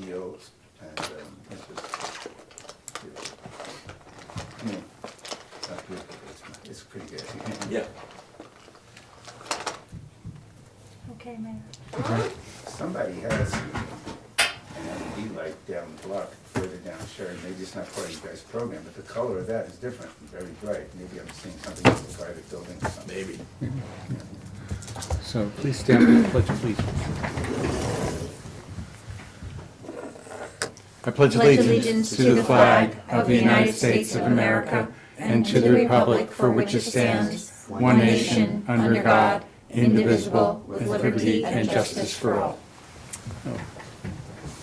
deals, and it's just, it's not good, but it's pretty good. Yeah. Okay, Mayor. Somebody has an LED light down the block, further down Sherry, maybe it's not part of you guys' program, but the color of that is different, and very bright. Maybe I'm seeing something in the private building or something. Maybe. So please stand for the pledge, please. I pledge allegiance to the flag of the United States of America and to the republic for which it stands, one nation, under God, indivisible, with liberty and justice for all.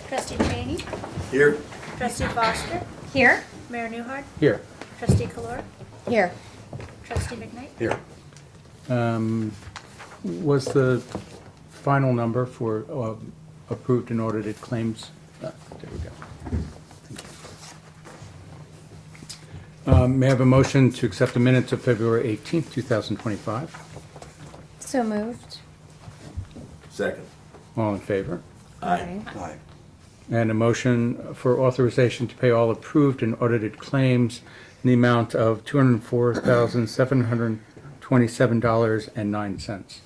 Trustee Cheney? Here? Trustee Foster? Here? Mayor Newhart? Here. Trustee Kolar? Here. Trustee McKnight? Here. Was the final number for approved and audited claims? There we go. Thank you. May I have a motion to accept the minutes of February 18th, 2025? So moved. Second. All in favor? Aye. Aye. And a motion for authorization to pay all approved and audited claims in the amount of $204,727.09.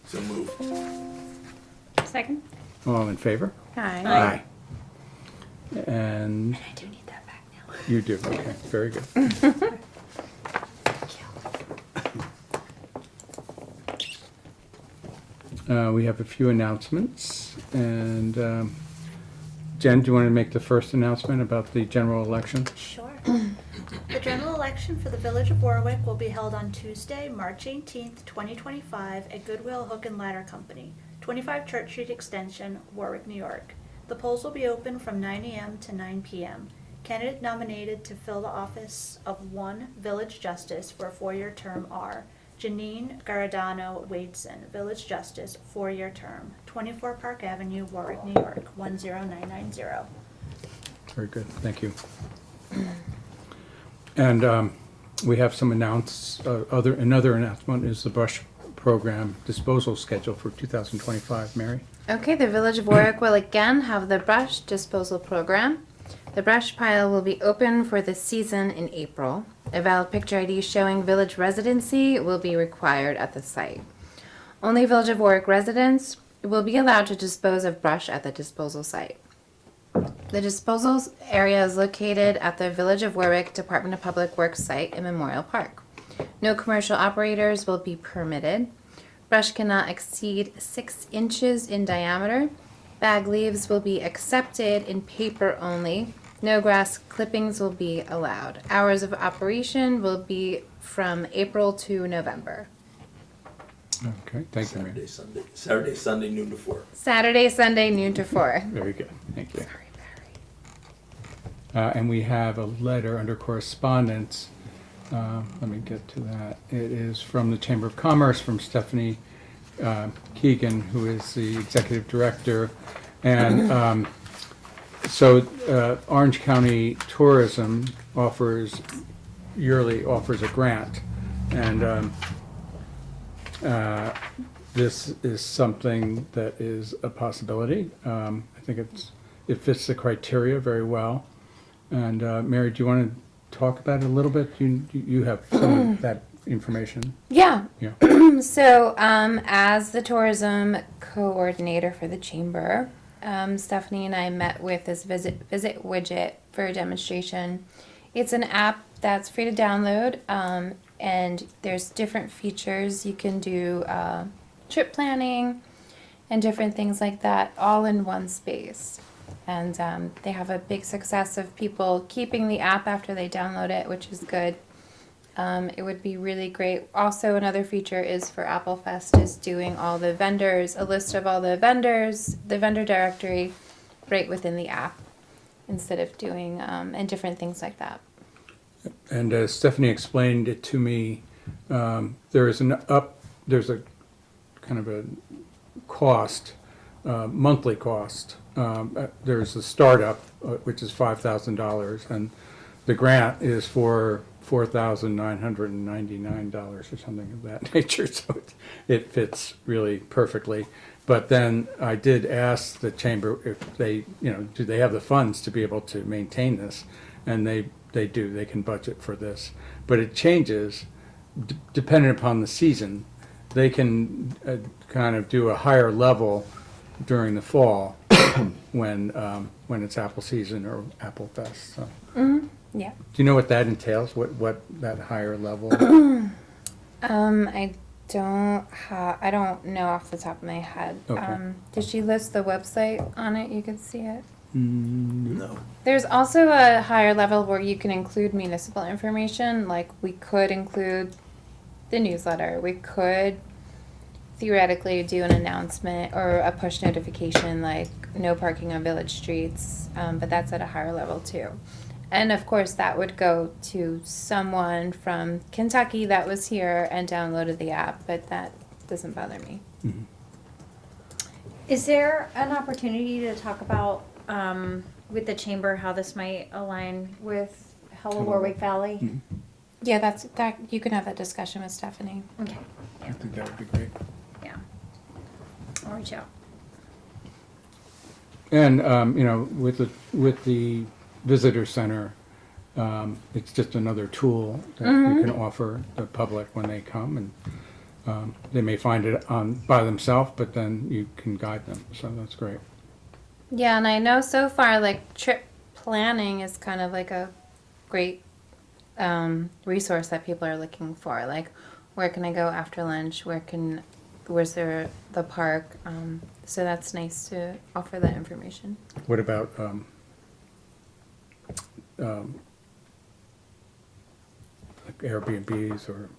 So move. Second? All in favor? Aye. And I do need that back now. you do, okay, very good. We have a few announcements, and Jen, do you want to make the first announcement about the general election? Sure. The general election for the Village of Warwick will be held on Tuesday, March 18th, 2025 at Goodwill Hook and Ladder Company, 25 Church Street Extension, Warwick, New York. The polls will be open from 9 a.m. to 9 p.m. Candidate nominated to fill the office of 1 Village Justice for a 4-year term are Janine Garadano Wadeson, Village Justice, 4-year term, 24 Park Avenue, Warwick, New York, 10990. Very good, thank you. And we have some another announcement is the brush program disposal schedule for 2025. Mary? Okay, the Village of Warwick will again have the brush disposal program. The brush pile will be open for the season in April. A valid picture ID showing village residency will be required at the site. Only Village of Warwick residents will be allowed to dispose of brush at the disposal site. The disposal area is located at the Village of Warwick Department of Public Works site in Memorial Park. No commercial operators will be permitted. Brush cannot exceed 6 inches in diameter. Bag leaves will be accepted in paper only. No grass clippings will be allowed. Hours of operation will be from April to November. Okay, thank you, Mary. Saturday, Sunday, noon to 4. Saturday, Sunday, noon to 4. Very good, thank you. Sorry, Barry. And we have a letter under correspondence. Let me get to that. It is from the Chamber of Commerce, from Stephanie Keegan, who is the executive director. And so Orange County Tourism yearly offers a grant. And this is something that is a possibility. I think it fits the criteria very well. And Mary, do you want to talk about it a little bit? You have some of that information. Yeah. Yeah. So, as the tourism coordinator for the chamber, Stephanie and I met with this visit widget for a demonstration. It's an app that's free to download, and there's different features. You can do trip planning and different things like that, all in one space. And they have a big success of people keeping the app after they download it, which is good. It would be really great. Also, another feature is for Apple Fest is doing all the vendors, a list of all the vendors, the vendor directory, right within the app, instead of doing and different things like that. And as Stephanie explained it to me, there's a kind of a cost, monthly cost. There's a startup, which is $5,000, and the grant is for $4,999 or something of that nature. So it fits really perfectly. But then I did ask the chamber if they, do they have the funds to be able to maintain this? And they do, they can budget for this. But it changes depending upon the season. They can kind of do a higher level during the fall when it's apple season or Apple Fest. So, Yeah. do you know what that entails? What that higher level? I don't know off the top of my head. Okay. Did she list the website on it? You could see it. No. There's also a higher level where you can include municipal information. Like we could include the newsletter. We could theoretically do an announcement or a push notification like no parking on village streets. But that's at a higher level too. And of course that would go to someone from Kentucky that was here and downloaded the app, but that doesn't bother me. Is there an opportunity to talk about, with the chamber, how this might align with Hello Warwick Valley? Yeah, that you can have that discussion with Stephanie. Okay, I think that would be great. yeah. I'll reach out. And, with the visitor center, it's just another tool that you can offer the public when they come, and they may find it by themselves, but then you can guide them, so that's great. Yeah, and I know so far, like, trip planning is kind of like a great resource that people are looking for. Like, where can I go after lunch? Where's there the park? So that's nice to offer that information. What about like Airbnbs or,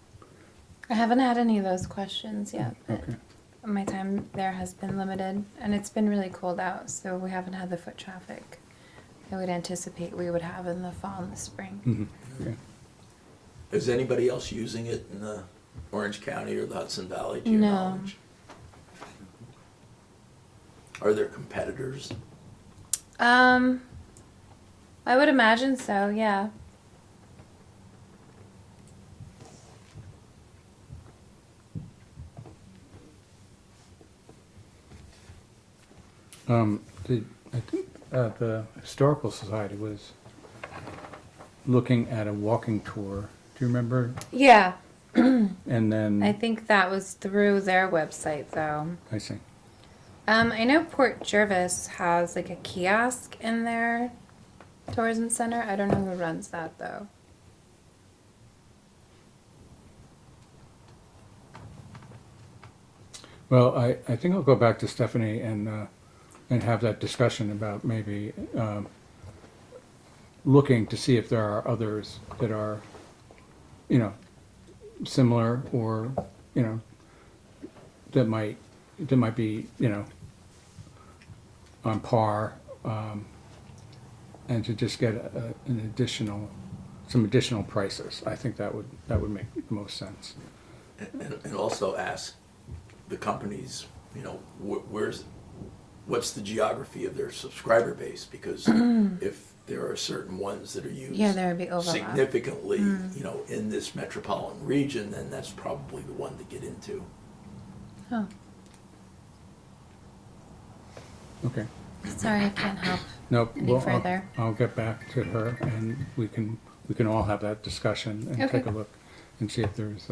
I haven't had any of those questions yet, but okay, my time there has been limited, and it's been really cold out, so we haven't had the foot traffic I would anticipate we would have in the fall and the spring. okay. Is anybody else using it in the Orange County or the Hudson Valley, to your No. knowledge? Are there competitors? I would imagine so, yeah. I think the Historical Society was looking at a walking tour. Do you remember? Yeah, And then, I think that was through their website, though. I see. I know Port Jervis has like a kiosk in their tourism center. I don't know who runs that, though. Well, I think I'll go back to Stephanie and have that discussion about maybe looking to see if there are others that are, similar or, that might be, on par, and to just get some additional prices. I think that would make the most sense. And also ask the companies, what's the geography of their subscriber base? Because if there are certain ones that are used Yeah, there would be overlap. significantly, in this metropolitan region, then that's probably the one to get into. Oh, Okay. sorry, I can't help. Nope. Any Well, further? I'll get back to her and we can all have that discussion and Okay. take a look and see if there's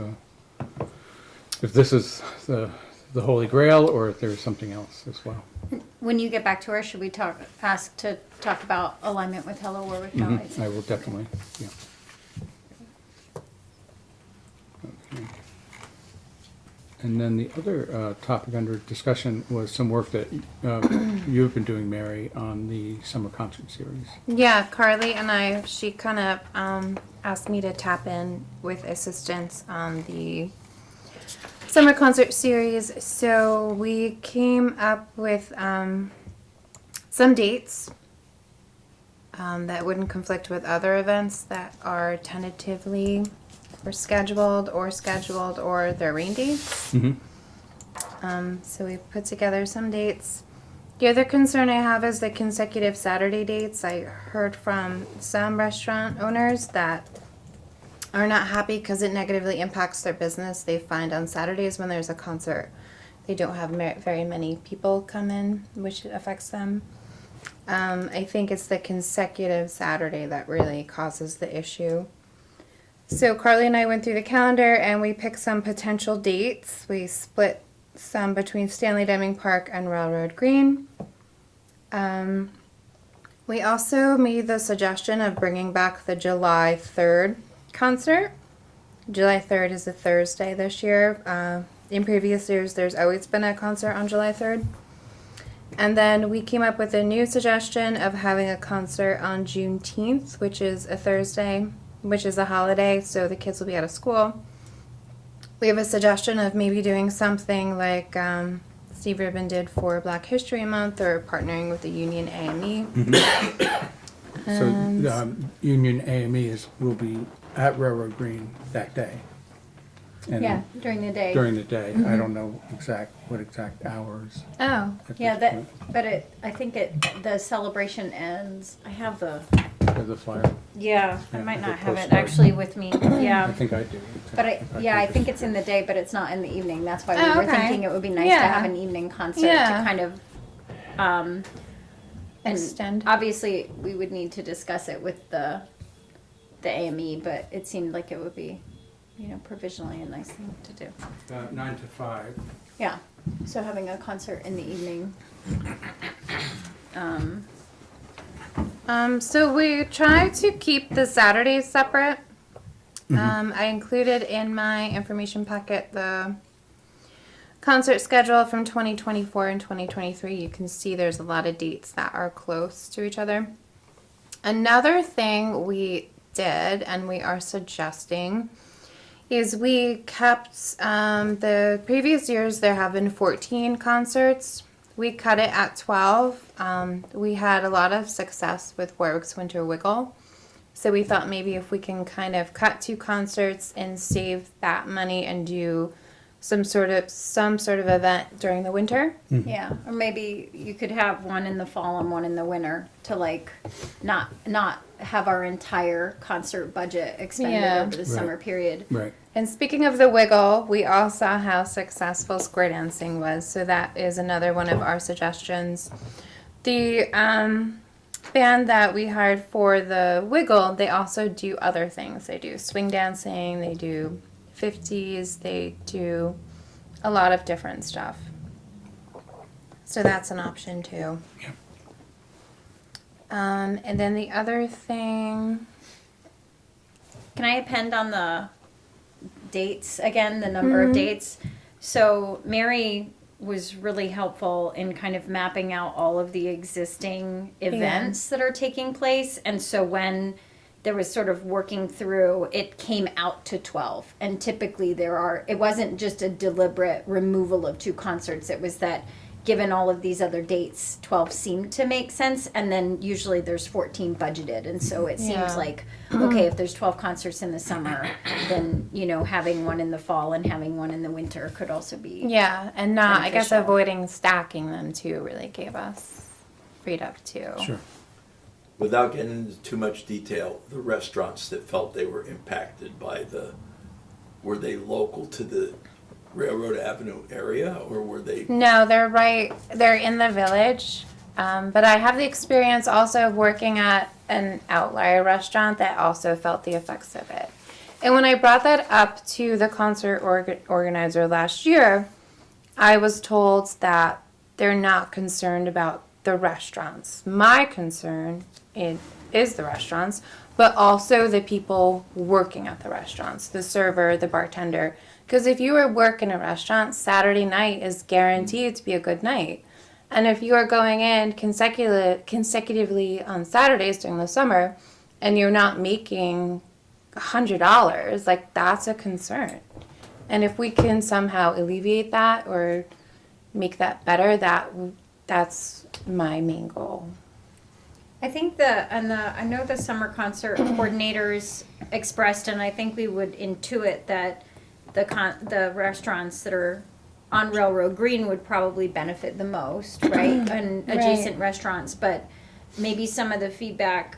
if this is the Holy Grail or if there's something else as well. When you get back to her, should we ask to talk about alignment with Hello Warwick Valley? I will definitely, yeah. Okay. And then the other topic under discussion was some work that you've been doing, Mary, on the summer concert series. Yeah, Carly and she kind of asked me to tap in with assistance on the summer concert series. So we came up with some dates that wouldn't conflict with other events that are tentatively scheduled or their rain dates. So we put together some dates. The other concern I have is the consecutive Saturday dates. I heard from some restaurant owners that are not happy because it negatively impacts their business. They find on Saturdays when there's a concert, they don't have very many people come in, which affects them. I think it's the consecutive Saturday that really causes the issue. So Carly and I went through the calendar and we picked some potential dates. We split some between Stanley Deming Park and Railroad Green. We also made the suggestion of bringing back the July 3rd concert. July 3rd is a Thursday this year. In previous years, there's always been a concert on July 3rd. And then we came up with a new suggestion of having a concert on Juneteenth, which is a Thursday, which is a holiday, so the kids will be out of school. We have a suggestion of maybe doing something like Steve Rubin did for Black History Month, or partnering with the Union AME. So Union AME will be at Railroad Green that day. And Yeah, during the day. During the day. I don't know what exact hours. Oh, at Yeah, this point. I think the celebration ends, I have the, For the flyer. yeah, I Yeah, might the not have it postcard. actually with me, I yeah. think I do. But I think it's in the day, but it's not in the evening. That's why we Oh, were okay. thinking it would be nice to Yeah. have an evening concert to Yeah. kind of, and Extend. obviously, we would need to discuss it with the AME, but it seemed like it would be, provisionally a nice thing to do. 9 to 5. Yeah, so having a concert in the evening. So we try to keep the Saturdays separate. I included in my information packet the concert schedule from 2024 and 2023. You can see there's a lot of dates that are close to each other. Another thing we did, and we are suggesting, is we kept the previous years there have been 14 concerts. We cut it at 12. We had a lot of success with Warwick's Winter Wiggle. So we thought maybe if we can kind of cut 2 concerts and save that money and do some sort of event during the winter. Yeah, or maybe you could have one in the fall and one in the winter to like not have our entire concert budget expended Yeah. over the summer period. Right. And speaking of the Wiggle, we all saw how successful square dancing was, so that is another one of our suggestions. The band that we hired for the Wiggle, they also do other things. They do swing dancing, they do 50s, they do a lot of different stuff. So that's an option too. Yeah. And then the other thing, Can I append on the dates again, the number of dates? So Mary was really helpful in kind of mapping out all of the existing events that are taking place. And so when there was sort of working through, it came out to 12. And typically it wasn't just a deliberate removal of 2 concerts. It was that given all of these other dates, 12 seemed to make sense. And then usually there's 14 budgeted. And so it Yeah. seems like, okay, if there's 12 concerts in the summer, then, having one in the fall and having one in the winter could also be. yeah, and not, I guess, Beneficial. avoiding stacking them too really gave us freed up too. Sure. Without getting into too much detail, the restaurants that felt they were impacted by were they local to the Railroad Avenue area, or were they? No, they're in the village. But I have the experience also of working at an outlier restaurant that also felt the effects of it. And when I brought that up to the concert organizer last year, I was told that they're not concerned about the restaurants. My concern is the restaurants, but also the people working at the restaurants, the server, the bartender. Because if you work in a restaurant, Saturday night is guaranteed to be a good night. And if you are going in consecutively on Saturdays during the summer and you're not making $100, like that's a concern. And if we can somehow alleviate that or make that better, that's my main goal. I think I know the summer concert coordinators expressed, and I think we would intuit that the restaurants that are on Railroad Green would probably benefit the most, right? And adjacent restaurants, but maybe some of the feedback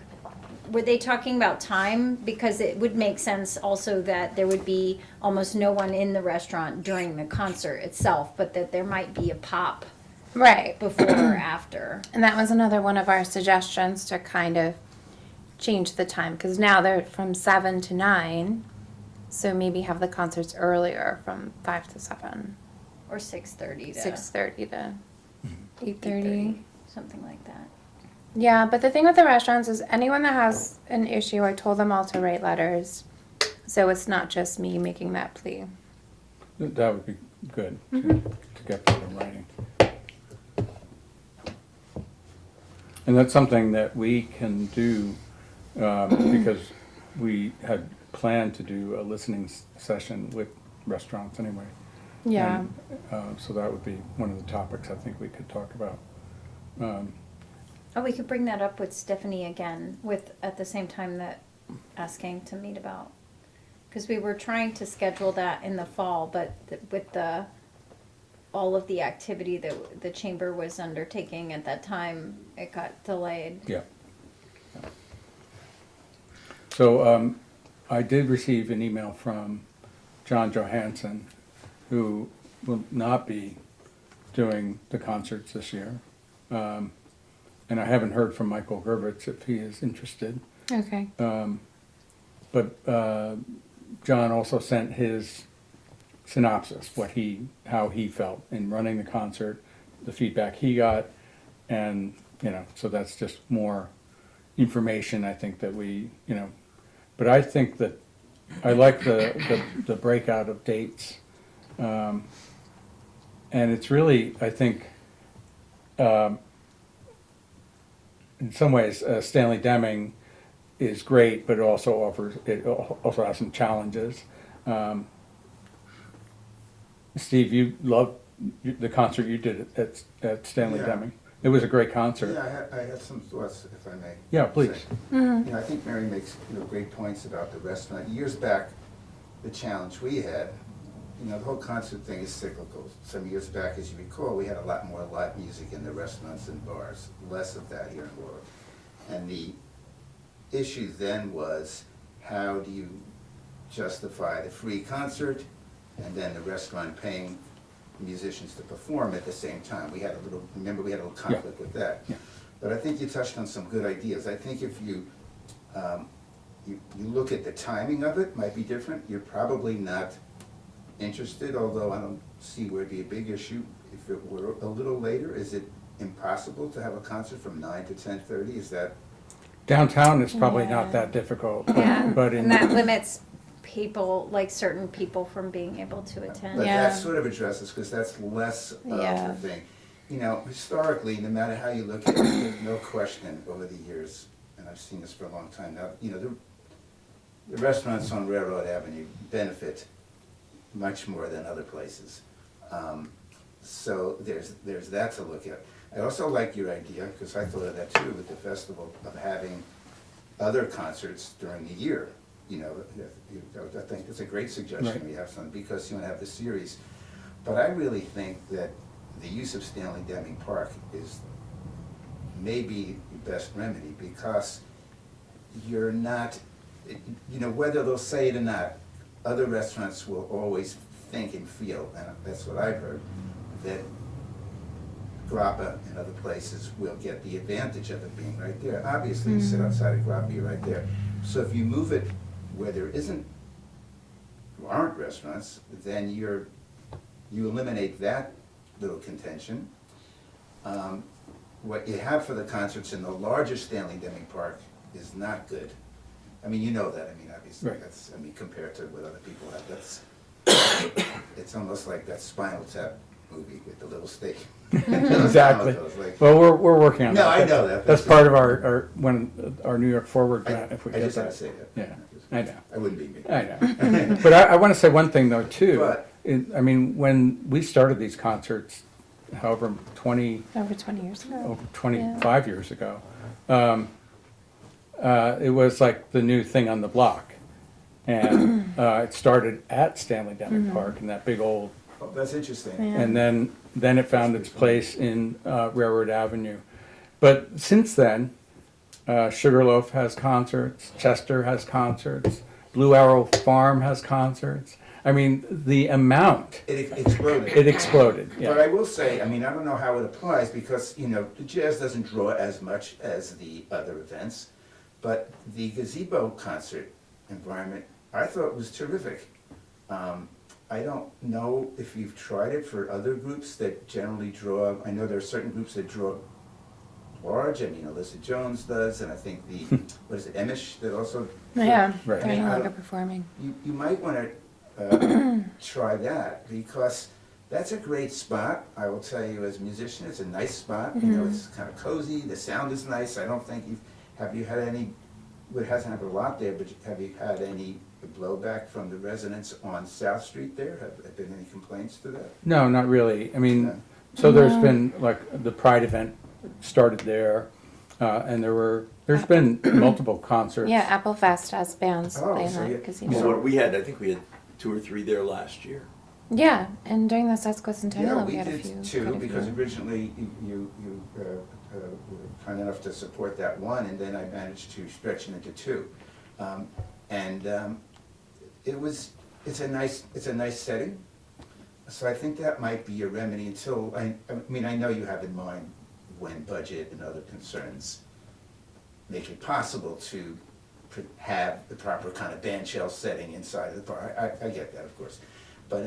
were they talking about time? Because it would make sense also that there would be almost no one in the restaurant during the concert itself, but that there might be a pop Right. before or after. And that was another one of our suggestions to kind of change the time because now they're from 7 to 9. So maybe have the concerts earlier from 5 to 7, Or 6:30 to 6:30 to 8:30. something like that. Yeah, but the thing with the restaurants is anyone that has an issue, I told them all to write letters. So it's not just me making that plea. That would be good to get that in writing. And that's something that we can do, because we had planned to do a listening session with restaurants anyway. Yeah. And, so that would be one of the topics I think we could talk about. Oh, we could bring that up with Stephanie again, with at the same time that asking to meet about, because we were trying to schedule that in the fall, but with the all of the activity that the chamber was undertaking at that time, it got delayed. Yeah. So I did receive an email from John Johansson, who will not be doing the concerts this year. And I haven't heard from Michael Gervitz if he is interested. Okay. But John also sent his synopsis, how he felt in running the concert, the feedback he got, and, so that's just more information I think that we, but I think that I like the breakout of dates. And it's really, I think, in some ways, Stanley Deming is great, but it also has some challenges. Steve, you loved the concert you did at Stanley Yeah. Deming. It was a great concert. Yeah, I had some thoughts, if I may. Yeah, please. say. I think Mary makes great points about the restaurant. Years back, the challenge we had, the whole concert thing is cyclical. Some years back, as you recall, we had a lot more live music in the restaurants and bars, less of that here in Warwick. And the issue then was, how do you justify the free concert and then the restaurant paying musicians to perform at the same time? We had a little conflict with that. Yeah. But I think you touched on some good ideas. I think if you look at the timing of it, might be different. You're probably not interested, although I don't see where it'd be a big issue if it were a little later. Is it impossible to have a concert from 9 to 10:30? Is that? Downtown is probably Yeah. not that difficult, Yeah. but in, And that limits people, like certain people, from being able to attend. But Yeah. that sort of addresses, because that's less of Yeah. the thing. Historically, no matter how you look at it, there's no question over the years, and I've seen this for a long time now, the restaurants on Railroad Avenue benefit much more than other places. So there's that to look at. I also like your idea, because I thought of that too with the festival, of having other concerts during the year. I think it's a great suggestion. Right. We have some, because you want to have the series. But I really think that the use of Stanley Deming Park is maybe the best remedy, because you're not, whether they'll say it or not, other restaurants will always think and feel, and that's what I've heard, that Grappa and other places will get the advantage of it being right there. Obviously, you sit outside of Grappa, you're right there. So if you move it where there aren't restaurants, then you eliminate that little contention. What you have for the concerts in the larger Stanley Deming Park is not good. You know that, obviously, Right. that's, compared to what other people have, it's almost like that Spinal Tap movie with the little stake. exactly. Like- Well, we're working on that. No, I know that. That's part of our New York Forward grant, if we I get just had to that. say that. Yeah, I know. I wouldn't be me. I know. But I want to say one thing though, too. But- When we started these concerts, however, 20, Over 20 years ago. over 25 years ago, it was like the new thing on the block. And it started at Stanley Deming Park in that big old, Oh, that's interesting. Yeah. and then it found its place in Railroad Avenue. But since then, Sugarloaf has concerts, Chester has concerts, Blue Arrow Farm has concerts. I mean, the amount, It exploded. it exploded, But I yeah. will say, I mean, I don't know how it applies because, you know, the jazz doesn't draw as much as the other events. But the gazebo concert environment, I thought was terrific. I don't know if you've tried it for other groups that generally draw, I know there are certain groups that draw large, I mean, Alyssa Jones does, and I think the, what is it, Emish that also. Yeah, Right. they're no I longer don't- performing. You might wanna, try that, because that's a great spot. I will tell you, as a musician, it's a nice spot, you know, it's kinda cozy, the sound is nice, I don't think have you had any, well, it hasn't happened a lot there, but have you had any blowback from the residents on South Street there? Have there been any complaints to that? No, not really. I No. mean, so there's been, like, the Pride event started there, and there's been multiple concerts. Yeah, Apple Fest has bands Oh, playing so that you- gazebo. Well, what we had, I think we had 2 or 3 there last year. Yeah, and during the sesquicentennial, Yeah, we we had a did few. too, quite a because few. originally you were kind enough to support that one, and then I managed to stretch it into 2. It's a nice setting, so I think that might be a remedy until, I mean, I know you have in mind when budget and other concerns make it possible to have the proper kind of band shell setting inside of the bar. I get that, of course. But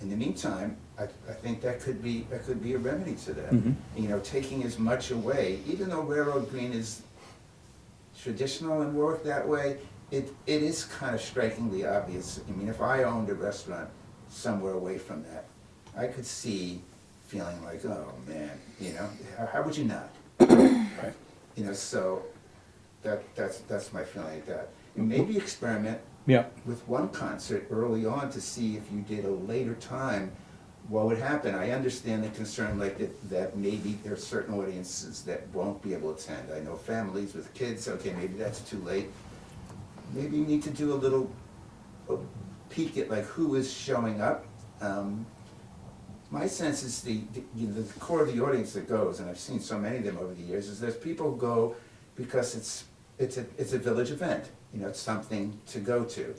in the meantime, I think that could be a remedy to that. Mhm. You know, taking as much away, even though Railroad Green is traditional and work that way, it is kind of strikingly obvious. I mean, if I owned a restaurant somewhere away from that, I could see feeling like, oh, man, you know, how would you not? Right. You know, so that's my feeling like that. And maybe experiment Yeah, with one concert early on to see if you did a later time, what would happen. I understand the concern like that maybe there are certain audiences that won't be able to attend. I know families with kids, okay, maybe that's too late. Maybe you need to do a peek at like who is showing up. My sense is the core of the audience that goes, and I've seen so many of them over the years, is there's people who go because it's a village event. You know, it's something to go to.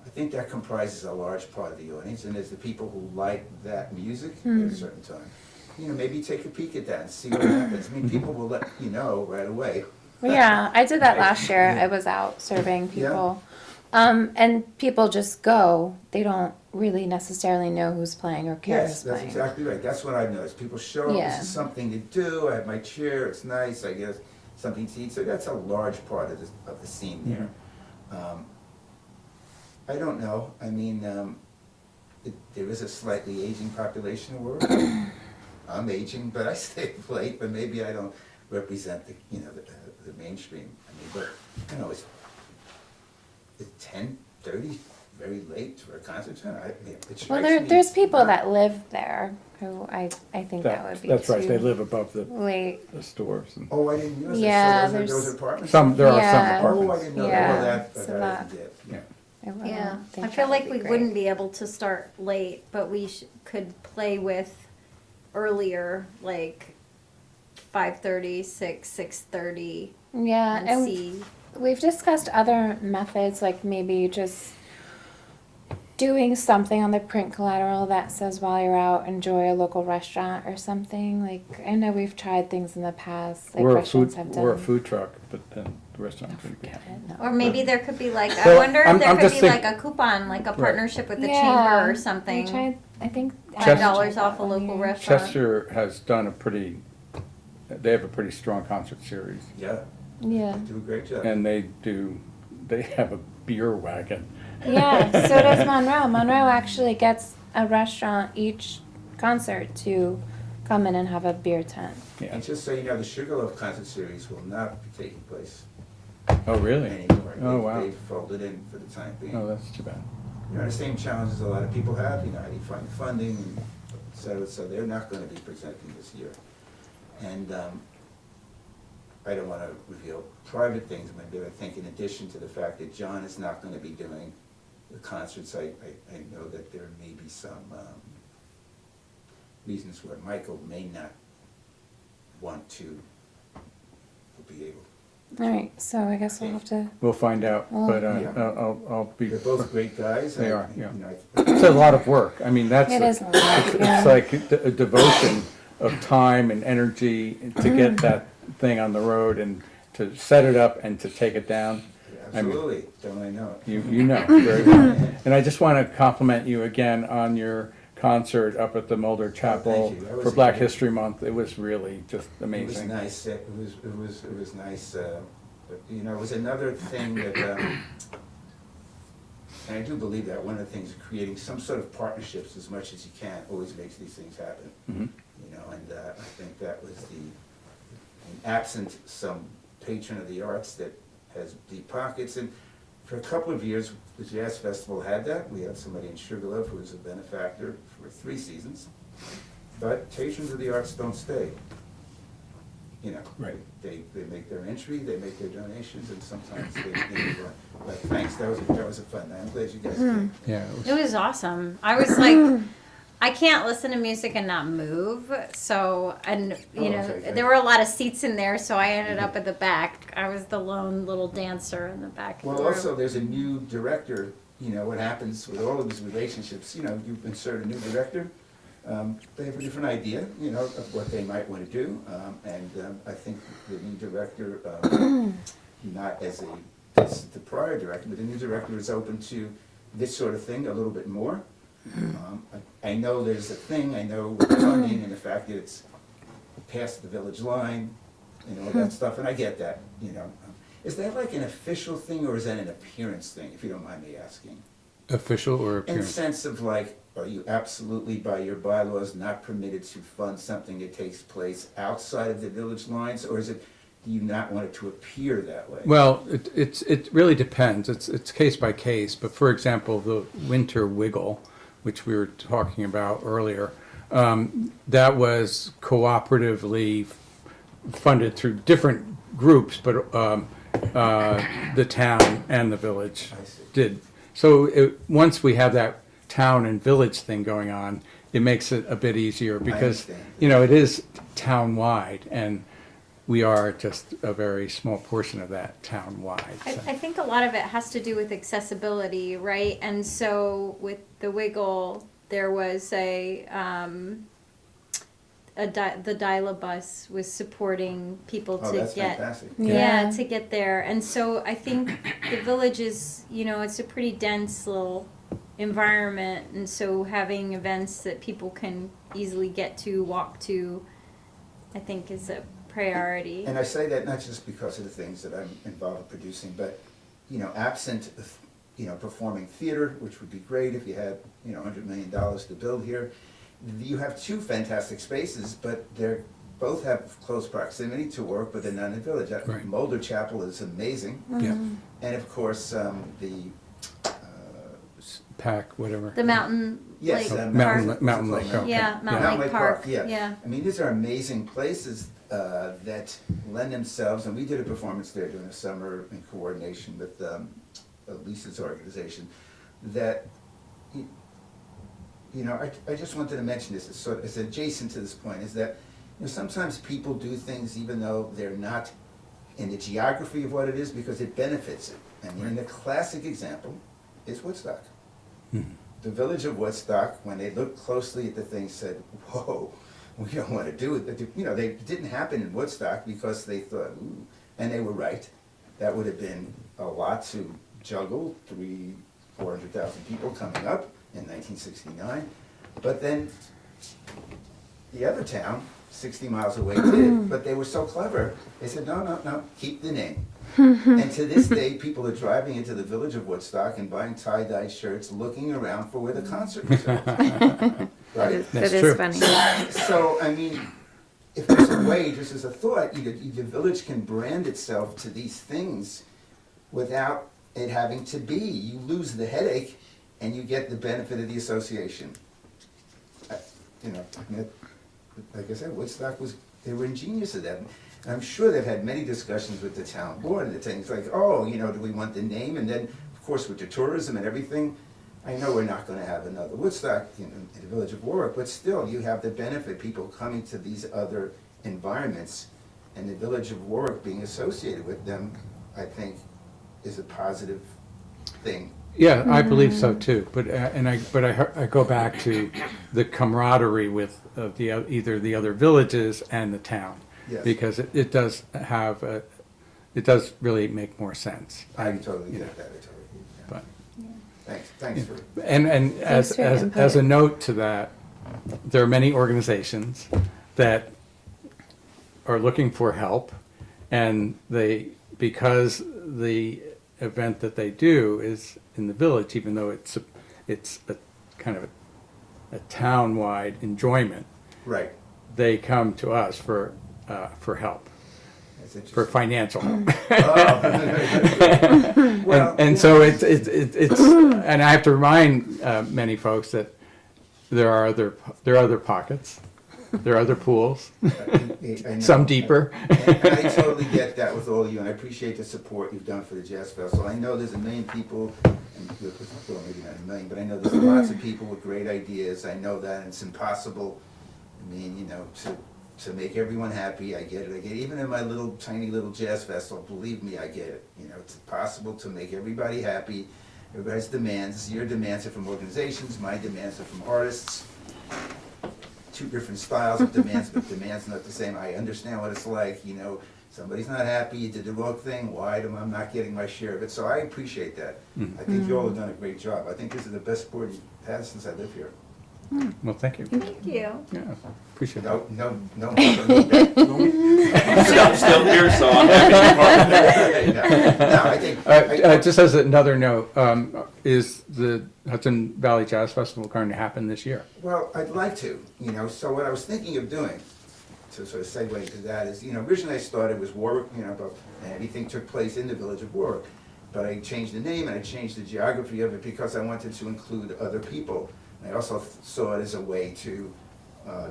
I think that comprises a large part of the audience, and there's the people who like that music at a certain time. You know, maybe take a peek at that and see what happens. I mean, people will let you know right away. Well, yeah, I did that Right. last year. Yeah. I was out serving Yeah. people. And people just go. They don't really necessarily know who's playing or care Yes, who's that's playing. exactly right. That's what I've noticed. People show up, Yeah. this is something to do, I have my chair, it's nice, I guess, something to eat. So that's a large part of the scene there. I don't know, I mean, there is a slightly aging population in the world. I'm aging, but I stay up late, but maybe I don't represent the, you know, the mainstream. I mean, but, you know, it's 10:30 very late for a concert tonight. I mean, it strikes Well, me there's as people not- that live there who I think that would be that's right, they too live above the late. stores. And Oh, I didn't realize Yeah, that. So there's those are apartments? there are some Yeah. Oh, I apartments. didn't know that. Yeah, Well, that so I that- did, Yeah. I don't Yeah, think I that feel would like be we great. wouldn't be able to start late, but we could play with earlier, like 5:30, 6:30, Yeah, and and see. we've discussed other methods, like maybe just doing something on the print collateral that says while you're out, enjoy a local restaurant or something. Like, I know we've tried things in the past, like We're a restaurants food, have done. we're a food truck, but then the restaurant couldn't be. Forget it, no. Or maybe there could be like, I So, wonder if I'm there could just be like think- a coupon, like a Right. partnership with the Yeah, chamber or we something. tried, I think. $5 off a local restaurant. Chester has done they have a pretty strong concert series, Yeah, Yeah. they do a great job. and they have a beer wagon. Yeah, so does Monroe. Monroe actually gets a restaurant each concert to come in and have a beer tent. Yeah. And just so you know, the Sugarloaf concert series will not be taking place Oh, really? anymore. Oh, wow. They've folded in for the time being. Oh, that's too bad. You know, the same challenges a lot of people have, you know, how do you find funding, and et cetera, so they're not gonna be presenting this year. And, I don't wanna reveal private things, but I think in addition to the fact that John is not gonna be doing the concerts, I know that there may be some, reasons where Michael may not want to be able All right, so I guess we'll have to. We'll find out, Oh. but Yeah. I'll be, They're both great guys. They are, yeah. You know, it's a lot of work. I mean, that's, It is a lot, it's yeah. like a devotion of time and energy to get that thing on the road and to set it up and to take it down. I mean, Absolutely, don't I know it? you know very well. And I just want to compliment you again on your concert up at the Mulder Chapel you. That was for Black great. History Month. It was really just It was amazing. nice, it was nice, but, you know, it was another thing that, and I do believe that one of the things, creating some sort of partnerships as much as you can always makes these things happen. Mhm. You know, and I think that was absent some patron of the arts that has deep pockets, and for a couple of years, the Jazz Festival had that. We had somebody in Sugarloaf who was a benefactor for 3 seasons, but patrons of the arts don't stay. You know, Right. they make their entry, they make their donations, and sometimes they move on. But thanks, that was a fun night. I'm glad you guys came. Yeah, It was awesome. I was like, I can't listen to music and not move. So, and you know, okay, good. there were a lot of seats in there, so I ended up at the back. I was the lone little dancer in the back. Of Well, the room. also, there's a new director. You know, what happens with all of these relationships, you know, you insert a new director, they have a different idea, you know, of what they might want to do. And I think the new director, not as the prior director, but the new director is open to this sort of thing a little bit more. I know there's a thing, I know with funding and the fact that it's past the village line and all that stuff, and I get that, you know. Is that like an official thing, or is that an appearance thing, if you don't mind me asking? official or In the appearance. sense of like, are you absolutely by your bylaws not permitted to fund something that takes place outside of the village lines, or is it, do you not want it to appear that way? Well, it really depends. It's case by case. But for example, the Winter Wiggle, which we were talking about earlier, that was cooperatively funded through different groups, but the town and the village I see. did. So once we have that town and village thing going on, it makes it a bit easier because, understand. you know, it is town-wide and we are just a very small portion of that town-wide. I so. think a lot of it has to do with accessibility, right? And so with the Wiggle, there was the Dial-A-Bus was supporting people Oh, to that's get fantastic. yeah, to get there. And so I think the village is, you know, it's a pretty dense little environment, and so having events that people can easily get to, walk to, I think is a priority. And I say that not just because of the things that I'm involved in producing, but, you know, absent, you know, performing theater, which would be great if you had, you know, $100 million to build here. You have 2 fantastic spaces, but they're both have close proximity to work, but they're not in the village. Right. Mulder Chapel is amazing, Yeah, and of course, the, pack, whatever. The Mountain yes, Lake Mountain Park. Mountain Lake, okay. Yeah, Mountain Lake Park. yeah. Yeah. I mean, these are amazing places that lend themselves, and we did a performance there during the summer in coordination with Lisa's organization, that, you know, I just wanted to mention this, it's adjacent to this point, is that, you know, sometimes people do things even though they're not in the geography of what it is because it benefits it. I mean, the classic example is Woodstock. The village of Woodstock, when they looked closely at the thing, said, whoa, we don't want to do it. You know, they didn't happen in Woodstock because they thought, ooh, and they were right. That would have been a lot to juggle, 400,000 people coming up in 1969. But then the other town, 60 miles away, did, but they were so clever, they said, no, keep the name. And to this day, people are driving into the village of Woodstock and buying tie-dye shirts, looking around for where the concert was held. Right? That's That true. is funny. So, I mean, if there's a way, just as a thought, the village can brand itself to these things without it having to be. You lose the headache and you get the benefit of the association. You know, I mean, like I said, Woodstock they were ingenious at that. And I'm sure they've had many discussions with the town board and the things like, oh, you know, do we want the name? And then, of course, with the tourism and everything, I know we're not gonna have another Woodstock in the village of Warwick, but still, you have the benefit, people coming to these other environments and the Village of Warwick being associated with them, I think, is a positive thing. Yeah, I believe so too, but, I go back to the camaraderie with, either the other villages and the town. Yes. Because it does have, it does really make more sense. I totally You know, get that, I totally get that. But, Thanks for, and Thanks for your as input. a note to that, there are many organizations that are looking for help, and because the event that they do is in the village, even though it's a kind of a town-wide enjoyment, right, they come to us for help, that's for interesting. financial help. Oh. Well, And so it's, and I have to remind many folks that there are other pockets, there are other pools, I know. some deeper. And I totally get that with all of you, and I appreciate the support you've done for the Jazz Festival. I know there's a million people, and well, maybe not a million, but I know there's lots of people with great ideas. I know that, and it's impossible, I mean, you know, to make everyone happy. I get it. Even in my little, tiny little Jazz Festival, believe me, I get it. You know, it's impossible to make everybody happy. Everybody's demands, your demands are from organizations, my demands are from artists. Two different styles of demands, but demands not the same. I understand what it's like, you know, somebody's not happy, you did the wrong thing, why am I not getting my share of it? So I appreciate that. I think you all have done a great job. I think this is the best board you've had since I live here. Well, thank you. Thank you. Yeah, appreciate it. No. Still here, so I'm happy to be part of it. No, I think, Just as another note, is the Hudson Valley Jazz Festival going to happen this year? well, I'd like to, you know, so what I was thinking of doing, to sort of segue into that, is, you know, originally I started was Warwick, you know, but everything took place in the Village of Warwick. But I changed the name and I changed the geography of it because I wanted to include other people. And I also saw it as a way to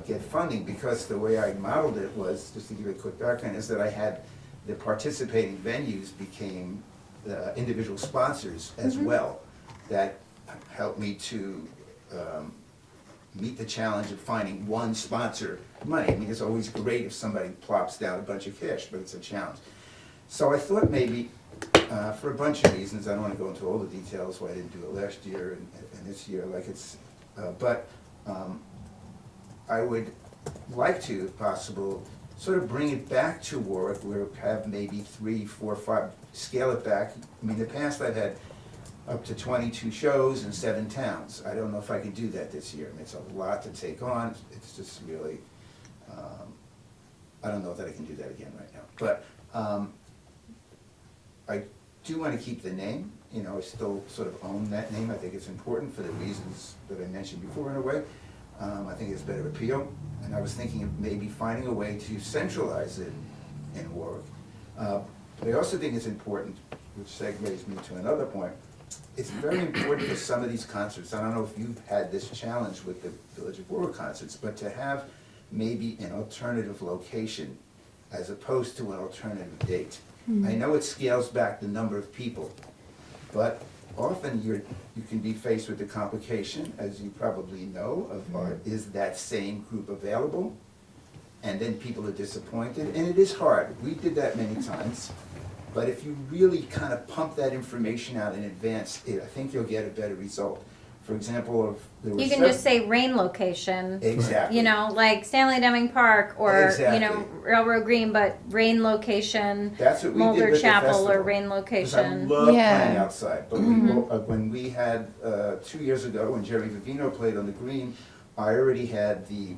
get funding, because the way I modeled it was, just to give you a quick background, is that I had the participating venues became individual sponsors as well. That helped me to meet the challenge of finding one sponsor money. I mean, it's always great if somebody plops down a bunch of cash, but it's a challenge. So I thought maybe, for a bunch of reasons, I don't want to go into all the details why I didn't do it last year and this year, like it's, but I would like to, if possible, sort of bring it back to Warwick, where we have maybe 3, 4, 5, scale it back. I mean, in the past I've had up to 22 shows in 7 towns. I don't know if I can do that this year. I mean, it's a lot to take on. It's just really, I don't know that I can do that again right now. But I do want to keep the name. You know, I still sort of own that name. I think it's important for the reasons that I mentioned before in a way. I think it's better appeal. And I was thinking of maybe finding a way to centralize it in Warwick. But I also think it's important, which segues me to another point, it's very important for some of these concerts. I don't know if you've had this challenge with the Village of Warwick concerts, but to have maybe an alternative location as opposed to an alternative date. I know it scales back the number of people, but often you can be faced with the complication, as you probably know, of is that same group available? And then people are disappointed, and it is hard. We did that many times. But if you really kind of pump that information out in advance, I think you'll get a better result. For example, there was You can just say rain location. Exactly. You know, like Stanley Deming Park or, Exactly. you know, Railroad Green, but rain location, That's what we did Mulder with the Chapel festival. or rain 'Cause I location. love Yeah. playing outside, but when we had, 2 years ago, when Jerry Vivino played on the green, I already had the,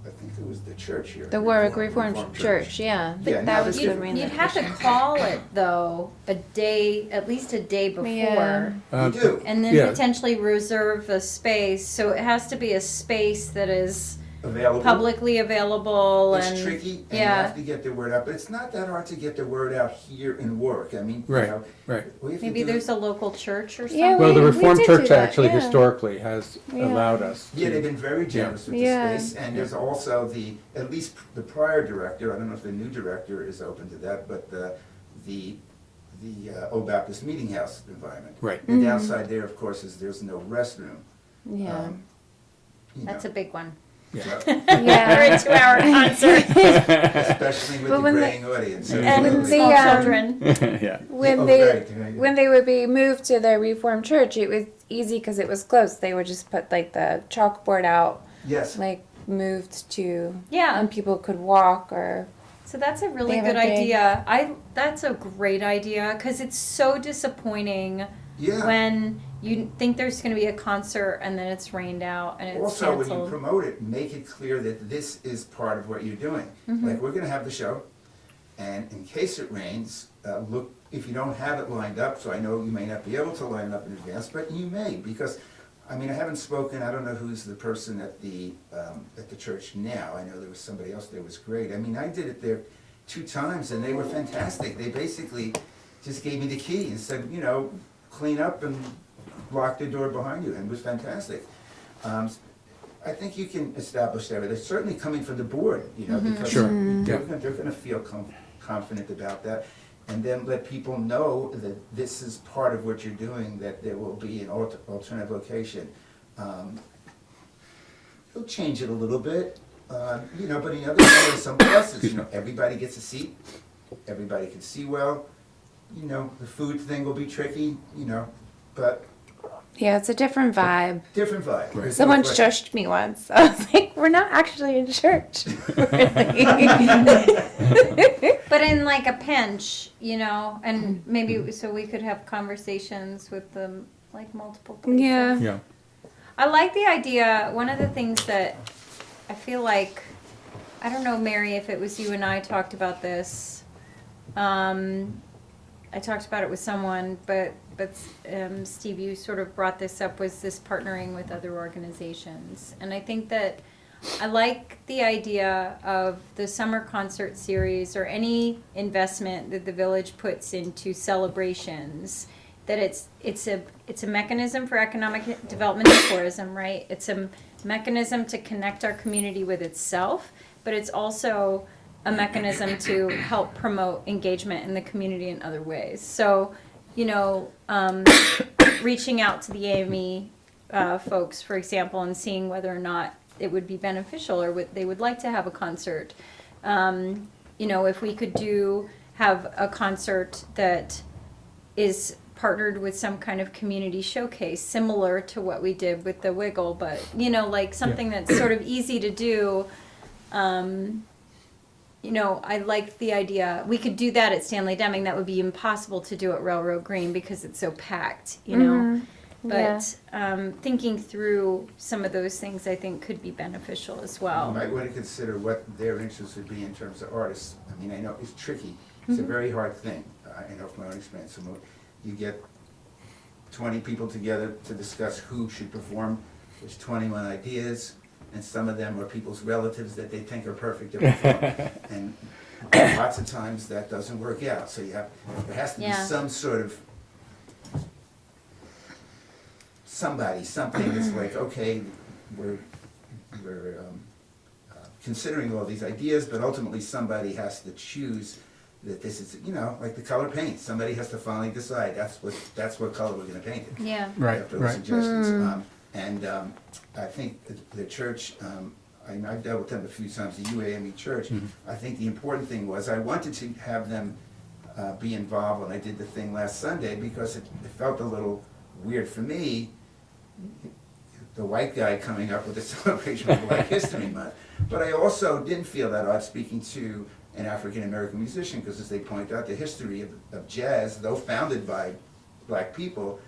I think it was the church here. The Warwick Reformed Church, yeah. Yeah, now That was this the is- rain You'd have to location. call it though at least a day before. Yeah. You do, And then Yeah. potentially reserve a space, so it has to be a space that is available. publicly available and. It's tricky, and you Yeah. have to get the word out, but it's not that hard to get the word out here in Warwick. I mean, you Right, know, right. we have to Maybe do- there's a local church or something. Yeah, Well, the we Reformed did do Church that, actually yeah. historically has Yeah. allowed us Yeah, they've to. been very generous with the Yeah. space, and there's also at least the prior director, I don't know if the new director is open to that, but the Old Baptist Meeting House environment. Right. The downside there, of course, is there's no restroom. Yeah. You That's a know. big one. So, Or Yeah. a 2-hour concert. especially with But the when graying audience. And absolutely. Small the, children. Yeah. when Oh, they right, yeah. when they would be moved to the Reformed Church, it was easy because it was close. They would just put like the chalkboard out, Yes. like moved to, Yeah. and people could walk or. So that's a really They have good a big- idea. That's a great idea because it's so disappointing Yeah. when you think there's going to be a concert and then it's rained out and it's Also, when you canceled. promote it, make it clear that this is part of what you're doing. Mm-hmm. Like, we're gonna have the show, and in case it rains, look, if you don't have it lined up, so I know you may not be able to line it up in advance, but you may, because, I mean, I haven't spoken, I don't know who's the person at the church now. I know there was somebody else there was great. I mean, I did it there 2 times, and they were fantastic. They basically just gave me the key and said, you know, clean up and lock the door behind you, and it was fantastic. I think you can establish that. It's certainly coming from the board, you know, because Sure. they're gonna feel confident about that. And then let people know that this is part of what you're doing, that there will be an alternative location. You'll change it a little bit, you know, but in other areas, some places, you know, everybody gets a seat, everybody can see well. You know, the food thing will be tricky, you know, but Yeah, it's a different vibe. different vibe. There's no Someone question. shushed me once. I was like, "We're not actually in church." But in like a pinch, you know, and maybe so we could have conversations with them like multiple places. Yeah. Yeah. I like the idea. One of the things that I feel like, I don't know, Mary, if it was you and I talked about this. I talked about it with someone, but Steve, you sort of brought this up, was this partnering with other organizations. And I think that I like the idea of the summer concert series or any investment that the village puts into celebrations, that it's a mechanism for economic development and tourism, right? It's a mechanism to connect our community with itself, but it's also a mechanism to help promote engagement in the community in other ways. So, you know, reaching out to the AME folks, for example, and seeing whether or not it would be beneficial or they would like to have a concert. You know, if we could have a concert that is partnered with some kind of community showcase, similar to what we did with the Wiggle, but, you know, like something that's sort of easy to do. You know, I like the idea. We could do that at Stanley Deming. That would be impossible to do at Railroad Green because it's so packed, you know. But thinking through some of those things, I think, could be beneficial as You well. might want to consider what their interest would be in terms of artists. I mean, I know it's tricky. It's a very hard thing. I know from my own experience. So you get 20 people together to discuss who should perform. There's 21 ideas, and some of them are people's relatives that they think are perfect to perform. And lots of times that doesn't work out. So there has to be Yeah. some sort of something that's like, okay, we're considering all these ideas, but ultimately somebody has to choose that this is, you know, like the color paint. Somebody has to finally decide that's what color we're gonna paint it. Yeah. Right, After the right. suggestions. I think the church, I've dealt with them a few times, the UAME church. I think the important thing was I wanted to have them be involved when I did the thing last Sunday because it felt a little weird for me, the white guy coming up with a celebration of Black History Month. But I also didn't feel that odd speaking to an African-American musician because, as they point out, the history of jazz, though founded by black people,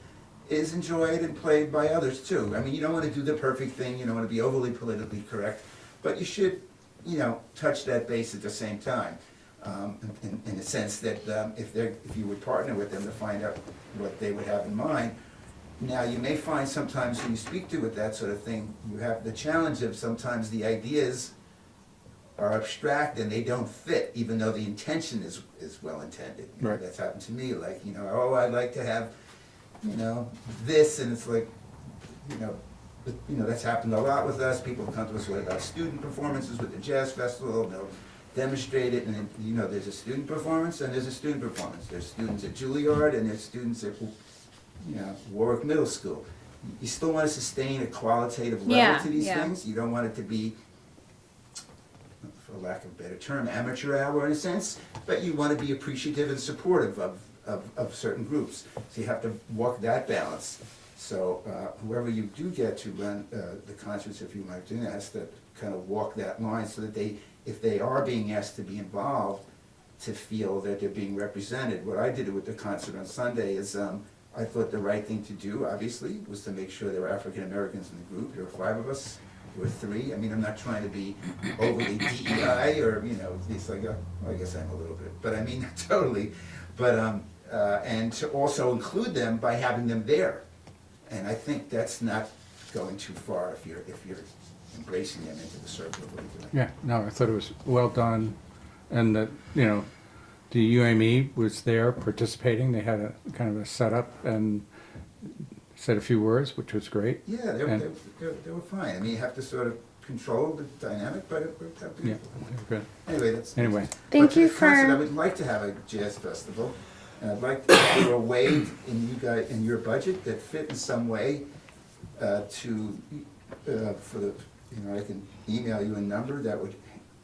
is enjoyed and played by others too. I mean, you don't want to do the perfect thing, you don't want to be overly politically correct, but you should, you know, touch that base at the same time. In the sense that if you would partner with them to find out what they would have in mind. Now, you may find sometimes when you speak to with that sort of thing, you have the challenge of sometimes the ideas are abstract and they don't fit, even though the intention is well intended. You know, Right. that's happened to me, like, you know, oh, I'd like to have, you know, this, and it's like, you know, that's happened a lot with us. People come to us with about student performances with the Jazz Festival, they'll demonstrate it, and then, you know, there's a student performance and there's a student performance. There's students at Juilliard and there's students at, you know, Warwick Middle School. You still want to sustain a qualitative level Yeah, to these yeah. things. You don't want it to be for lack of a better term, amateur hour in a sense, but you want to be appreciative and supportive of certain groups. So you have to walk that balance. So whoever you do get to run the concerts, if you might do that, has to kind of walk that line so that they, if they are being asked to be involved, to feel that they're being represented. What I did with the concert on Sunday is I thought the right thing to do, obviously, was to make sure there were African Americans in the group. There were 5 of us. There were 3. I mean, I'm not trying to be overly DEI or, you know, it's like, well, I guess I'm a little bit, but I mean, totally. But, and to also include them by having them there. And I think that's not going too far if you're embracing them into the circle of what you're doing. Yeah, no, I thought it was well done, and that, you know, the UME was there participating. They had a kind of a setup and said a few words, which was great. Yeah, they And- were fine. I mean, you have to sort of control the dynamic, but it worked out Yeah, beautiful. they were good. Anyway, that's. Anyway. Thank But to you the concert, I for- would like to have a jazz festival, and I'd like, if there were a way in your budget that fit in some way for the, you know, I can email you a number that would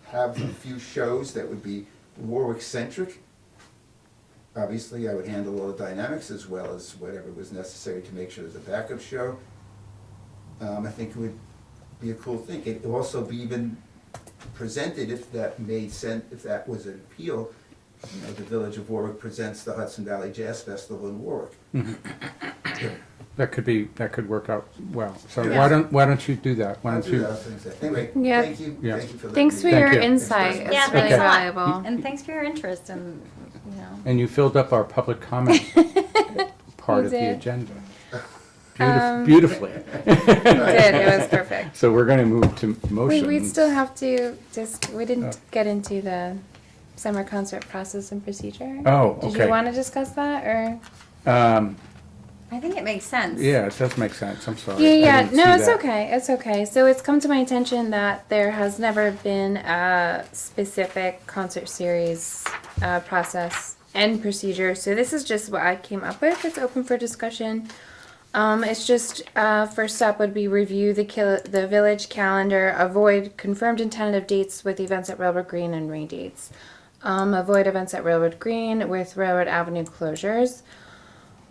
have a few shows that would be Warwick-centric. Obviously, I would handle all the dynamics as well as whatever was necessary to make sure there's a backup show. I think it would be a cool thing. It would also be even presented, if that made sense, if that was an appeal. You know, the Village of Warwick presents the Hudson Valley Jazz Festival in Warwick. That could work out well. So Yeah. why don't you do that? Why I'll don't do you? that, I'll finish that. Anyway, Yeah. thank you, Yeah. thank you for letting Thanks for me- Thank your you. insight. Yeah, It's thanks really a lot. valuable. And thanks for your interest and, you know. And you filled up our public comment part You of the did. agenda. Um, Beautifully. You did. It was perfect. So we're going to move to motion. We still have to we didn't Oh. get into the summer concert process and procedure. Oh, Did okay. you want to discuss that or? I think it makes sense. Yeah, it does make sense. I'm sorry. Yeah, I yeah. didn't No, see it's that. okay. It's okay. So it's come to my attention that there has never been a specific concert series process and procedure. So this is just what I came up with. It's open for discussion. It's just first up would be review the village calendar, avoid confirmed and tentative dates with events at Railroad Green and rain dates. Avoid events at Railroad Green with Railroad Avenue closures.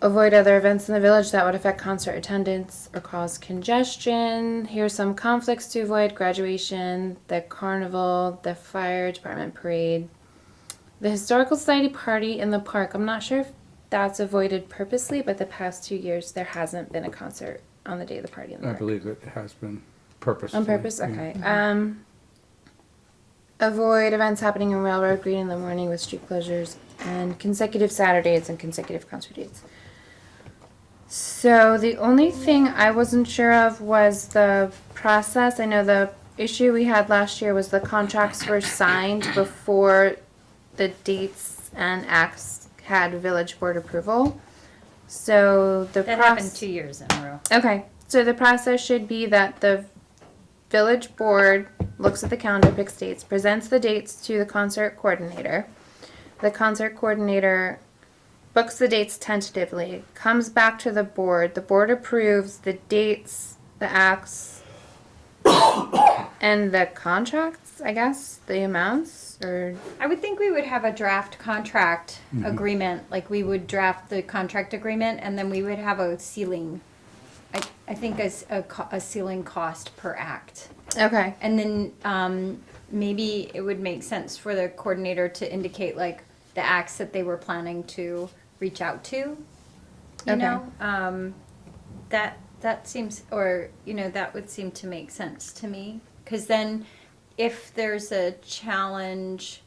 Avoid other events in the village that would affect concert attendance or cause congestion. Here's some conflicts to avoid: graduation, the carnival, the fire department parade, the historical society party in the park. I'm not sure if that's avoided purposely, but the past 2 years there hasn't been a concert on the day of the party in the I park. believe it has been purposeful. On purpose? Okay. Avoid events happening in Railroad Green in the morning with street closures and consecutive Saturdays and consecutive concert dates. So the only thing I wasn't sure of was the process. I know the issue we had last year was the contracts were signed before the dates and acts had village board approval. So the That happened 2 years in a row. Okay, so the process should be that the village board looks at the calendar, picks dates, presents the dates to the concert coordinator. The concert coordinator books the dates tentatively, comes back to the board approves the dates, the acts, and the contracts, I guess, the amounts, or, I would think we would have a draft contract agreement, like we would draft the contract agreement and then we would have a ceiling. I think a ceiling cost per act. okay, And then maybe it would make sense for the coordinator to indicate like the acts that they were planning to reach out to. You Okay. know, that seems, or you know, that would seem to make sense to me. Because then, if there's a challenge,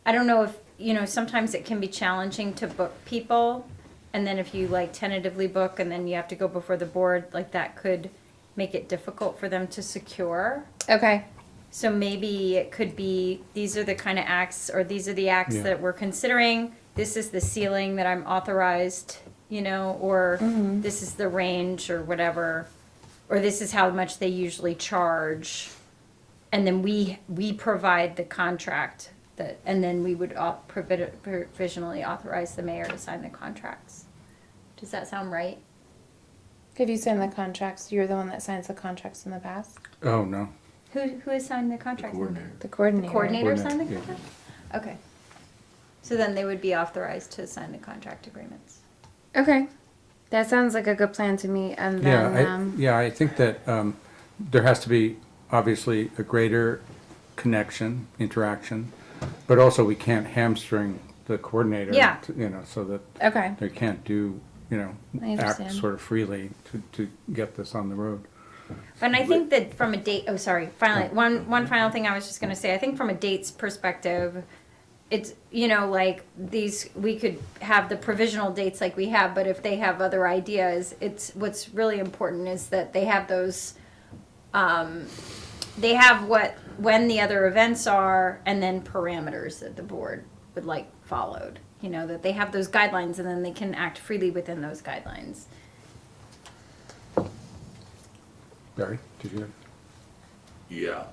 I don't know if you know. Sometimes it can be challenging to book people, and then if you like tentatively book, and then you have to go before the board, like that could make it difficult for them to secure. okay, So maybe it could be, these are the kind of acts, or these are the acts Yeah. that we're considering. This is the ceiling that I'm authorized, you know, or this is the range or whatever. Or this is how much they usually charge. And then we provide the contract that, and then we would provisionally authorize the mayor to sign the contracts. Does that sound right? Have you signed the contracts? You're the one that signs the contracts in the past? Oh, no. Who has signed the contract? Coordinator. The coordinator. Coordinator signed the Yeah. contract? Okay. So then they would be authorized to sign the contract agreements. Okay. That sounds like a good plan to me. And then, I think that there has to be obviously a greater connection, interaction, but also we can't hamstring the coordinator. Yeah. So that okay. they can't do, I act understand. sort of freely to get this on the road. And I think that from a date, oh, sorry, finally, one final thing I was just gonna say, I think from a dates perspective, it's, like these, we could have the provisional dates like we have, but if they have other ideas, it's, what's really important is that they have those, they have when the other events are, and then parameters that the board would like followed. That they have those guidelines and then they can act freely within those guidelines. Barry, did you? Yeah.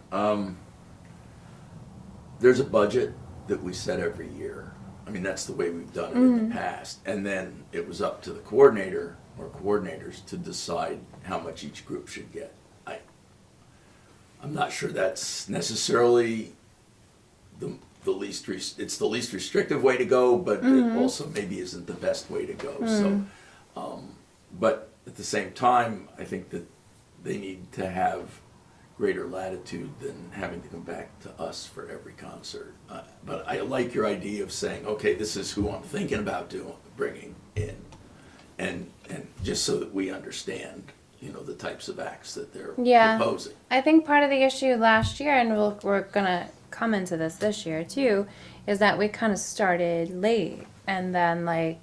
There's a budget that we set every year. I mean, that's the way we've done it in the past. And then it was up to the coordinator or coordinators to decide how much each group should get. I'm not sure that's necessarily the least, it's the least restrictive way to go, but it also maybe isn't the best way to go. So, but at the same time, I think that they need to have greater latitude than having to come back to us for every concert. But I like your idea of saying, okay, this is who I'm thinking about bringing in, and just so that we understand, the types of acts that they're Yeah. proposing. I think part of the issue last year, and we're gonna come into this year too, is that we kind of started late, and then I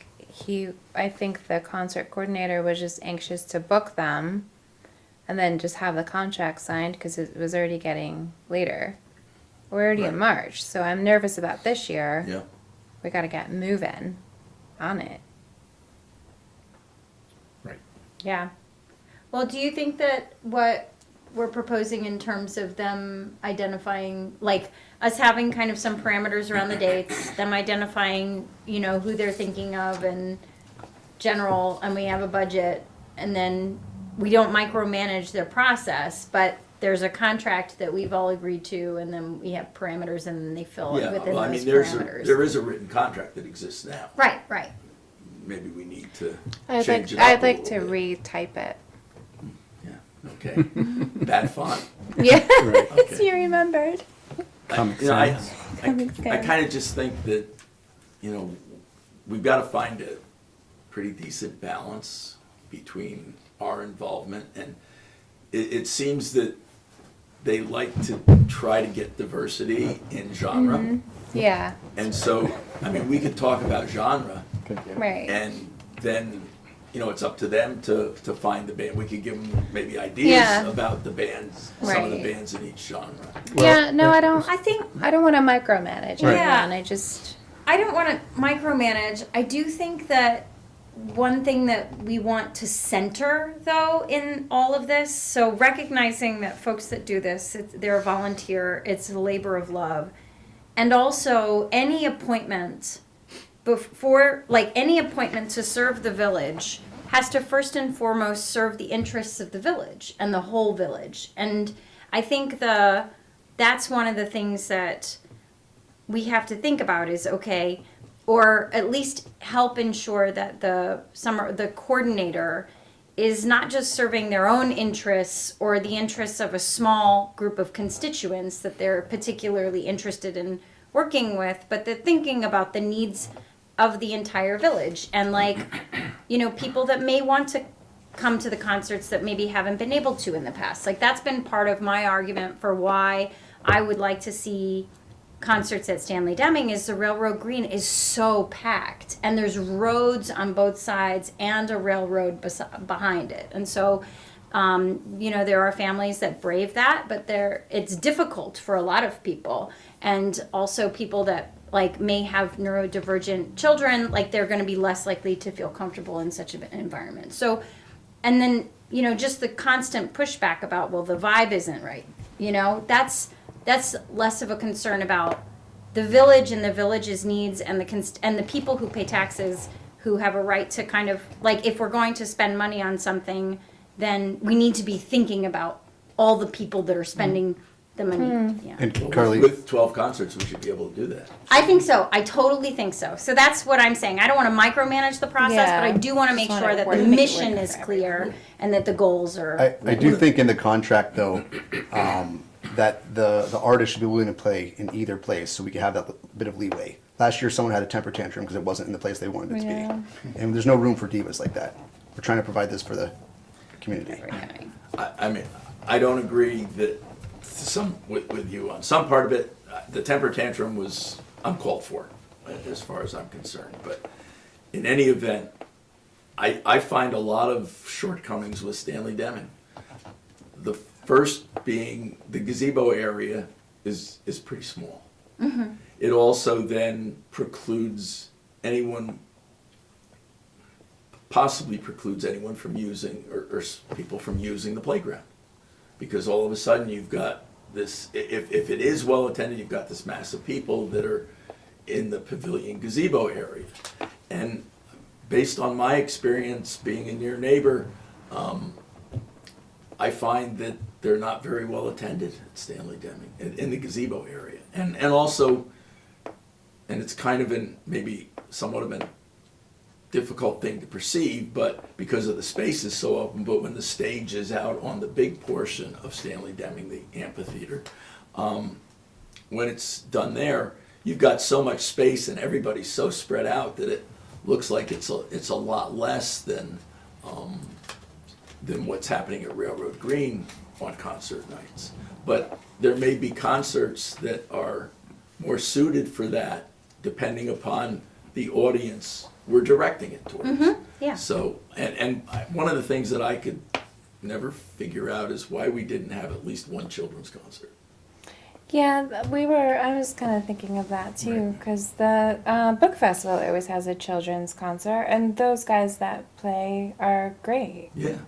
think the concert coordinator was just anxious to book them, and then just have the contract signed because it was already getting later. We're already in Right. March, so I'm nervous about this year. Yeah. We got to get moving on it. Right. Yeah. Well, do you think that what we're proposing in terms of them identifying, like us having kind of some parameters around the dates, them identifying, who they're thinking of and general, and we have a budget, and then we don't micromanage their process, but there's a contract that we've all agreed to, and then we have parameters, and then they fill in Yeah, within well, I those mean, parameters. there is a written contract that exists now. Right, right. Maybe we need to I'd change like it up I'd a like to little bit. retype it. Yeah, okay. Bad font. Yeah, Okay. you remembered. Comic I Sans. kind of just think that, we've got to find a pretty decent balance between our involvement, and it seems that they like to try to get diversity in genre. Yeah, And so, I mean, we could talk about genre, right. and then, it's up to them to find the band. We could give them maybe ideas Yeah. about the bands, some of the Right. bands in each genre. Yeah, no, I don't. I think I don't want to micromanage Right. anyone. I just. I don't want to micromanage. I do think that one thing that we want to center, though, in all of this, so recognizing that folks that do this, they're a volunteer, it's a labor of love, and also any appointment any appointment to serve the village has to first and foremost serve the interests of the village and the whole village. And I think that's one of the things that we have to think about is, okay, or at least help ensure that the coordinator is not just serving their own interests or the interests of a small group of constituents that they're particularly interested in working with, but they're thinking about the needs of the entire village and people that may want to come to the concerts that maybe haven't been able to in the past. That's been part of my argument for why I would like to see concerts at Stanley Deming is the Railroad Green is so packed and there's roads on both sides and a railroad behind it. And so, there are families that brave that, but it's difficult for a lot of people. And also people that may have neurodivergent children, they're going to be less likely to feel comfortable in such an environment. So, and then, just the constant pushback about, well, the vibe isn't right. That's less of a concern about the village and the village's needs and the people who pay taxes who have a right to kind of, if we're going to spend money on something, then we need to be thinking about all the people that are spending the money, yeah. And Carly, With 12 concerts, we should be able to do that. I think so. I totally think so. So that's what I'm saying. I don't want to micromanage the process, but I Yeah. do want to Just make want sure it that the work- make it mission work is for clear and that the goals are. I do think in the contract though, that the artist should be willing to play in either place so we can have that bit of leeway. Last year, someone had a temper tantrum because it wasn't in the place they wanted it to Yeah. be. And there's no room for divas like that. We're trying to provide this for the community. Okay. I mean, I don't agree that with you on some part of it. The temper tantrum was uncalled for, as far as I'm concerned. But in any event, I find a lot of shortcomings with Stanley Deming. The first being the gazebo area is pretty small. It also then precludes anyone, possibly precludes anyone from using, or people from using the playground. Because all of a sudden you've got this, if it is well attended, you've got this mass of people that are in the pavilion gazebo area. And based on my experience being a near neighbor, I find that they're not very well attended at Stanley Deming in the gazebo area. And also, and it's kind of maybe somewhat of a difficult thing to perceive, but because of the space is so open, but when the stage is out on the big portion of Stanley Deming, the amphitheater, when it's done there, you've got so much space and everybody's so spread out that it looks like it's a lot less than what's happening at Railroad Green on concert nights. But there may be concerts that are more suited for that, depending upon the audience we're directing it towards. Yeah. So, and one of the things that I could never figure out is why we didn't have at least one children's concert. Yeah, I was kind of thinking of that too, because the book festival always has a children's concert, and those guys that play are great. Yeah.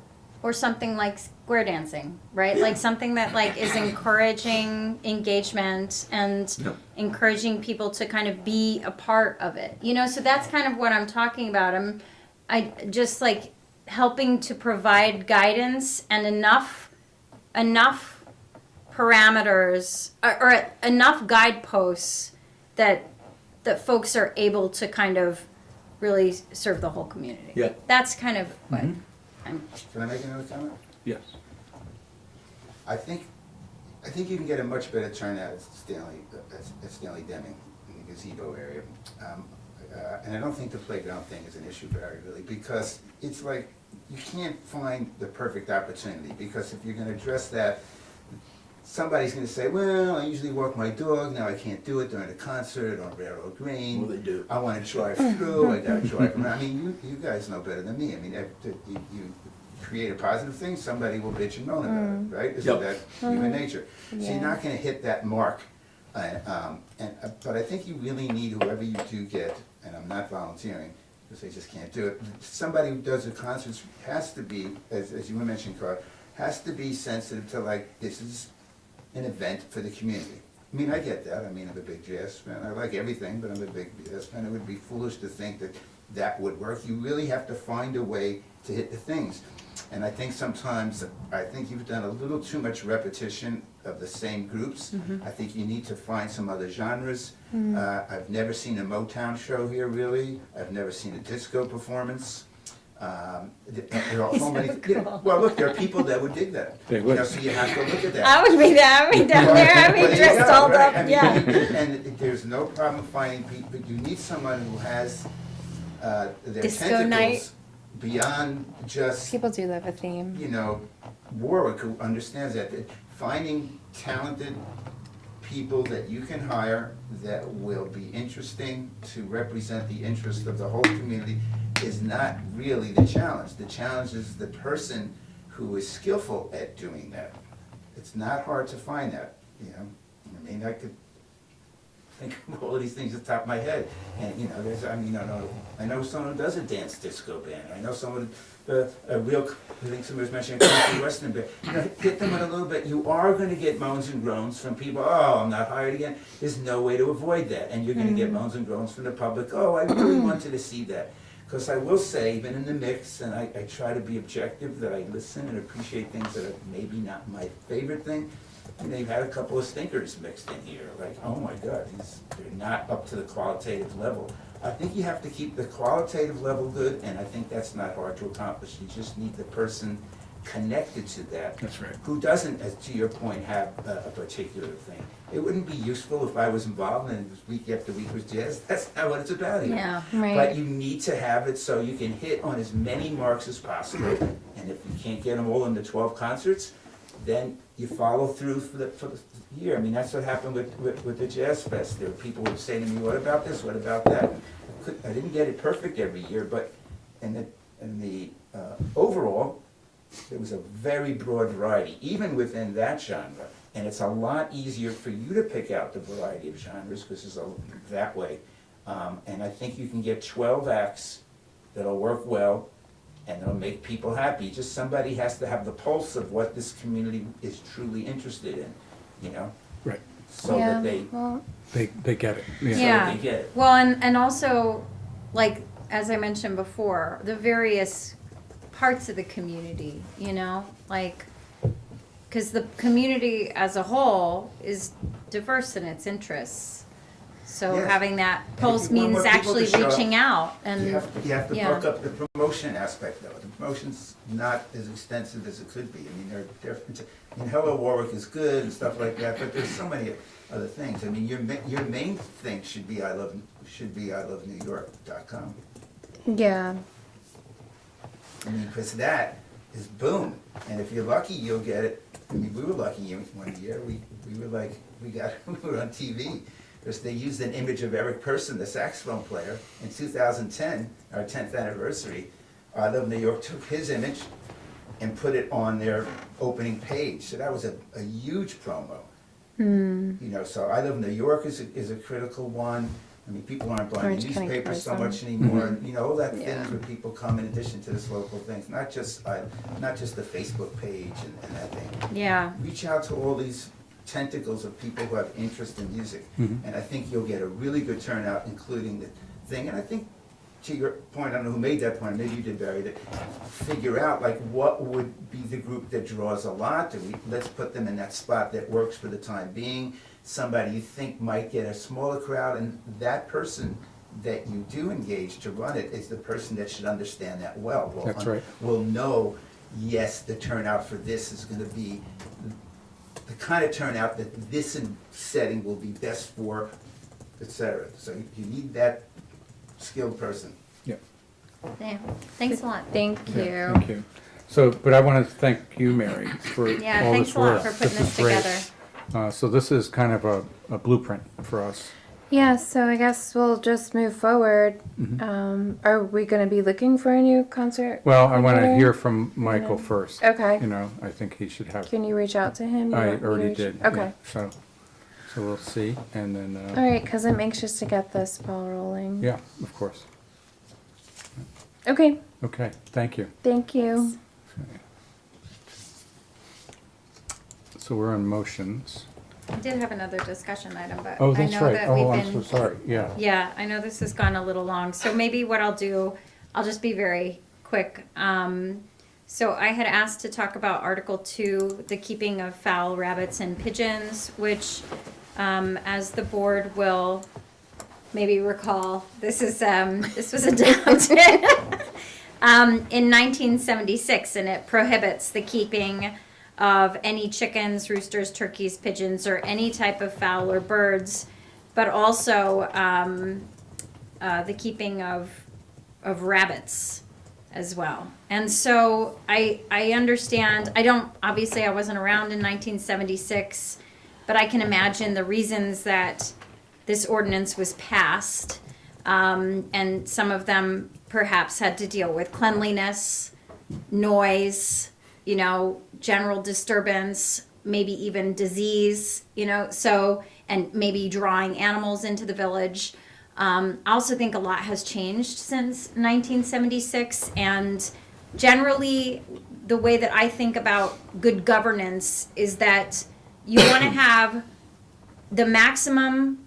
Or something like square dancing, right? Like something that like is encouraging engagement and Yep. encouraging people to kind of be a part of it. You know, so that's kind of what I'm talking about. I just like helping to provide guidance and enough parameters or enough guideposts that folks are able to kind of really serve the whole community. Yeah. That's kind of what Mm-hmm. I'm. Can I make another comment? Yes. I think you can get a much better turnout at Stanley Deming in the gazebo area. And I don't think the playground thing is an issue, Barry, really, because it's like, you can't find the perfect opportunity, because if you're gonna address that, somebody's gonna say, well, I usually walk my dog, now I can't do it during a concert on Railroad Green. Well, they do. I wanna drive through, I gotta drive around. I mean, you guys know better than me. I mean, you create a positive thing, somebody will bitch and moan about it, right? Isn't Yep. that human nature? So Yeah. you're not gonna hit that mark. But I think you really need, whoever you do get, and I'm not volunteering, because I just can't do it, somebody who does the concerts has to be, as you were mentioning, Carl, has to be sensitive to, like, this is an event for the community. I mean, I get that. I mean, I'm a big jazz fan. I like everything, but I'm a big jazz fan. It would be foolish to think that that would work. You really have to find a way to hit the things. And I think sometimes, I think you've done a little too much repetition of the same groups. I think you need to find some other genres. I've never seen a Motown show here, really. I've never seen a disco performance. There are so many, well, look, there are people that would dig that. They You would. know, so you have to look at that. I would be there. I'd be down there. I'd Well, be you dressed go, all right? up. I mean, Yeah. And there's no problem finding people, but you need someone who has their Disco tentacles night. beyond just, People do love a theme. you know, Warwick, who understands that finding talented people that you can hire that will be interesting to represent the interest of the whole community is not really the challenge. The challenge is the person who is skillful at doing that. It's not hard to find that, you know? I mean, I could think of all of these things at the top of my head. And, you know, I know someone who does a dance disco band. I know someone, I think somebody was mentioning a country western band. You know, hit them with a little bit. You are gonna get moans and groans from people, oh, I'm not hired again. There's no way to avoid that. And you're gonna get moans and groans from the public, oh, I really wanted to see that. Because I will say, even in the mix, and I try to be objective, that I listen and appreciate things that are maybe not my favorite thing, And they've had a couple of stinkers mixed in here, like, oh my God, they're not up to the qualitative level. I think you have to keep the qualitative level good, and I think that's not hard to accomplish. You just need the person connected to that. That's right. Who doesn't, as to your point, have a particular thing. It wouldn't be useful if I was involved and it was week after week was jazz. That's not what it's about here. Yeah. Right. But you need to have it so you can hit on as many marks as possible. And if you can't get them all in the 12 concerts, then you follow through for the year. I mean, that's what happened with the Jazz Fest. There were people who would say to me, what about this, what about that? I didn't get it perfect every year, but in the overall, there was a very broad variety, even within that genre. And it's a lot easier for you to pick out the variety of genres, because it's that way. And I think you can get 12 acts that'll work well, and it'll make people happy. Just somebody has to have the pulse of what this community is truly interested in, you know? Right. So Yeah, that they, well, They get it. Yeah. they get it. Well, and also, like, as I mentioned before, the various parts of the community, you know, like, because the community as a whole is diverse in its interests. So Yes. having that And if pulse you want means more people to actually show up, reaching out and, You have to yeah. bulk up the promotion aspect though. The promotion's not as extensive as it could be. I mean, there are different, I mean, Hello Warwick is good and stuff like that, but there's so many other things. I mean, your main thing should be ilovenewyork.com. yeah. I mean, because that is boom. And if you're lucky, you'll get it. I mean, we were lucky one year. We were like, we were on TV. Because they used an image of Eric Person, the saxophone player, in 2010, our 10th anniversary. I Love New York took his image and put it on their opening page. So that was a huge promo. You know, so I Love New York is a critical one. I mean, people aren't buying Orange County newspapers so Prison. much anymore. And, you know, all that Yeah. things where people come in addition to this local things, not just the Facebook page and that thing. yeah. Reach out to all these tentacles of people who have interest in music. Mhm. And I think you'll get a really good turnout, including the thing. And I think, to your point, I don't know who made that point, maybe you did, Barry, that figure out like what would be the group that draws a lot, and let's put them in that spot that works for the time being. Somebody you think might get a smaller crowd, and that person that you do engage to run it is the person that should understand that well. That's right. Will know, yes, the turnout for this is gonna be the kind of turnout that this setting will be best for, et cetera. So you need that skilled person. Yeah. Yeah. Thanks a lot. Thank you. Yeah, thank you. So, but I want to thank you, Mary, for Yeah, all thanks this a lot work. for putting this is great. together. So this is kind of a blueprint for us. Yeah, so I guess we'll just move forward. Are we going to be looking for a new concert? Well, I want to coordinator? hear from Michael first. Okay. You know, I think he should have, Can you reach out to him? You I want me to already reach- did. Okay. yeah. So we'll see, and then, All right, because I'm anxious to get this ball rolling. yeah, of course. Okay, Okay, thank you. thank you. So we're on motions. I did have another discussion item, but Oh, I that's know right. that Oh, we've I'm so been. sorry, yeah. Yeah, I know this has gone a little long, so maybe what I'll do, I'll just be very quick. So I had asked to talk about Article 2, the keeping of fowl, rabbits, and pigeons, which, as the board will maybe recall, this was adopted in 1976, and it prohibits the keeping of any chickens, roosters, turkeys, pigeons, or any type of fowl or birds, but also the keeping of rabbits as well. And so I understand, obviously I wasn't around in 1976, but I can imagine the reasons that this ordinance was passed. And some of them perhaps had to deal with cleanliness, noise, you know, general disturbance, maybe even disease, you know, so, and maybe drawing animals into the village. I also think a lot has changed since 1976, and generally the way that I think about good governance is that you want to have the maximum,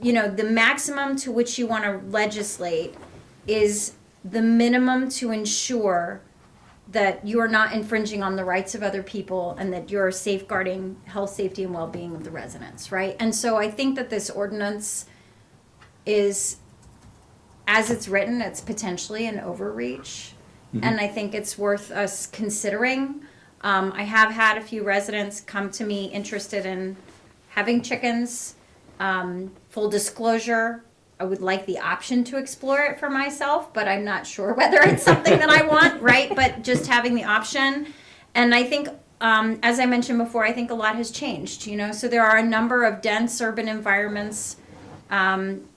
you know, the maximum to which you want to legislate is the minimum to ensure that you are not infringing on the rights of other people and that you're safeguarding health, safety, and well-being of the residents, right? And so I think that this ordinance is, as it's written, it's potentially an overreach. And I think it's worth us considering. I have had a few residents come to me interested in having chickens. Full disclosure, I would like the option to explore it for myself, but I'm not sure whether it's something that I want, right? But just having the option. And I think, as I mentioned before, I think a lot has changed, you know? So there are a number of dense urban environments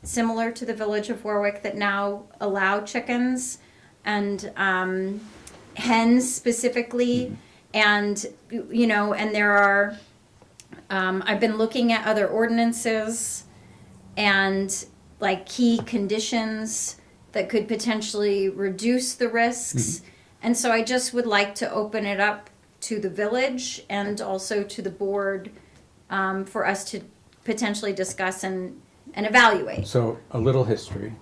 similar to the Village of Warwick that now allow chickens and hens specifically. And, you know, and there are, I've been looking at other ordinances and like key conditions that could potentially reduce the risks. And so I just would like to open it up to the village and also to the board for us to potentially discuss and evaluate. So a little history.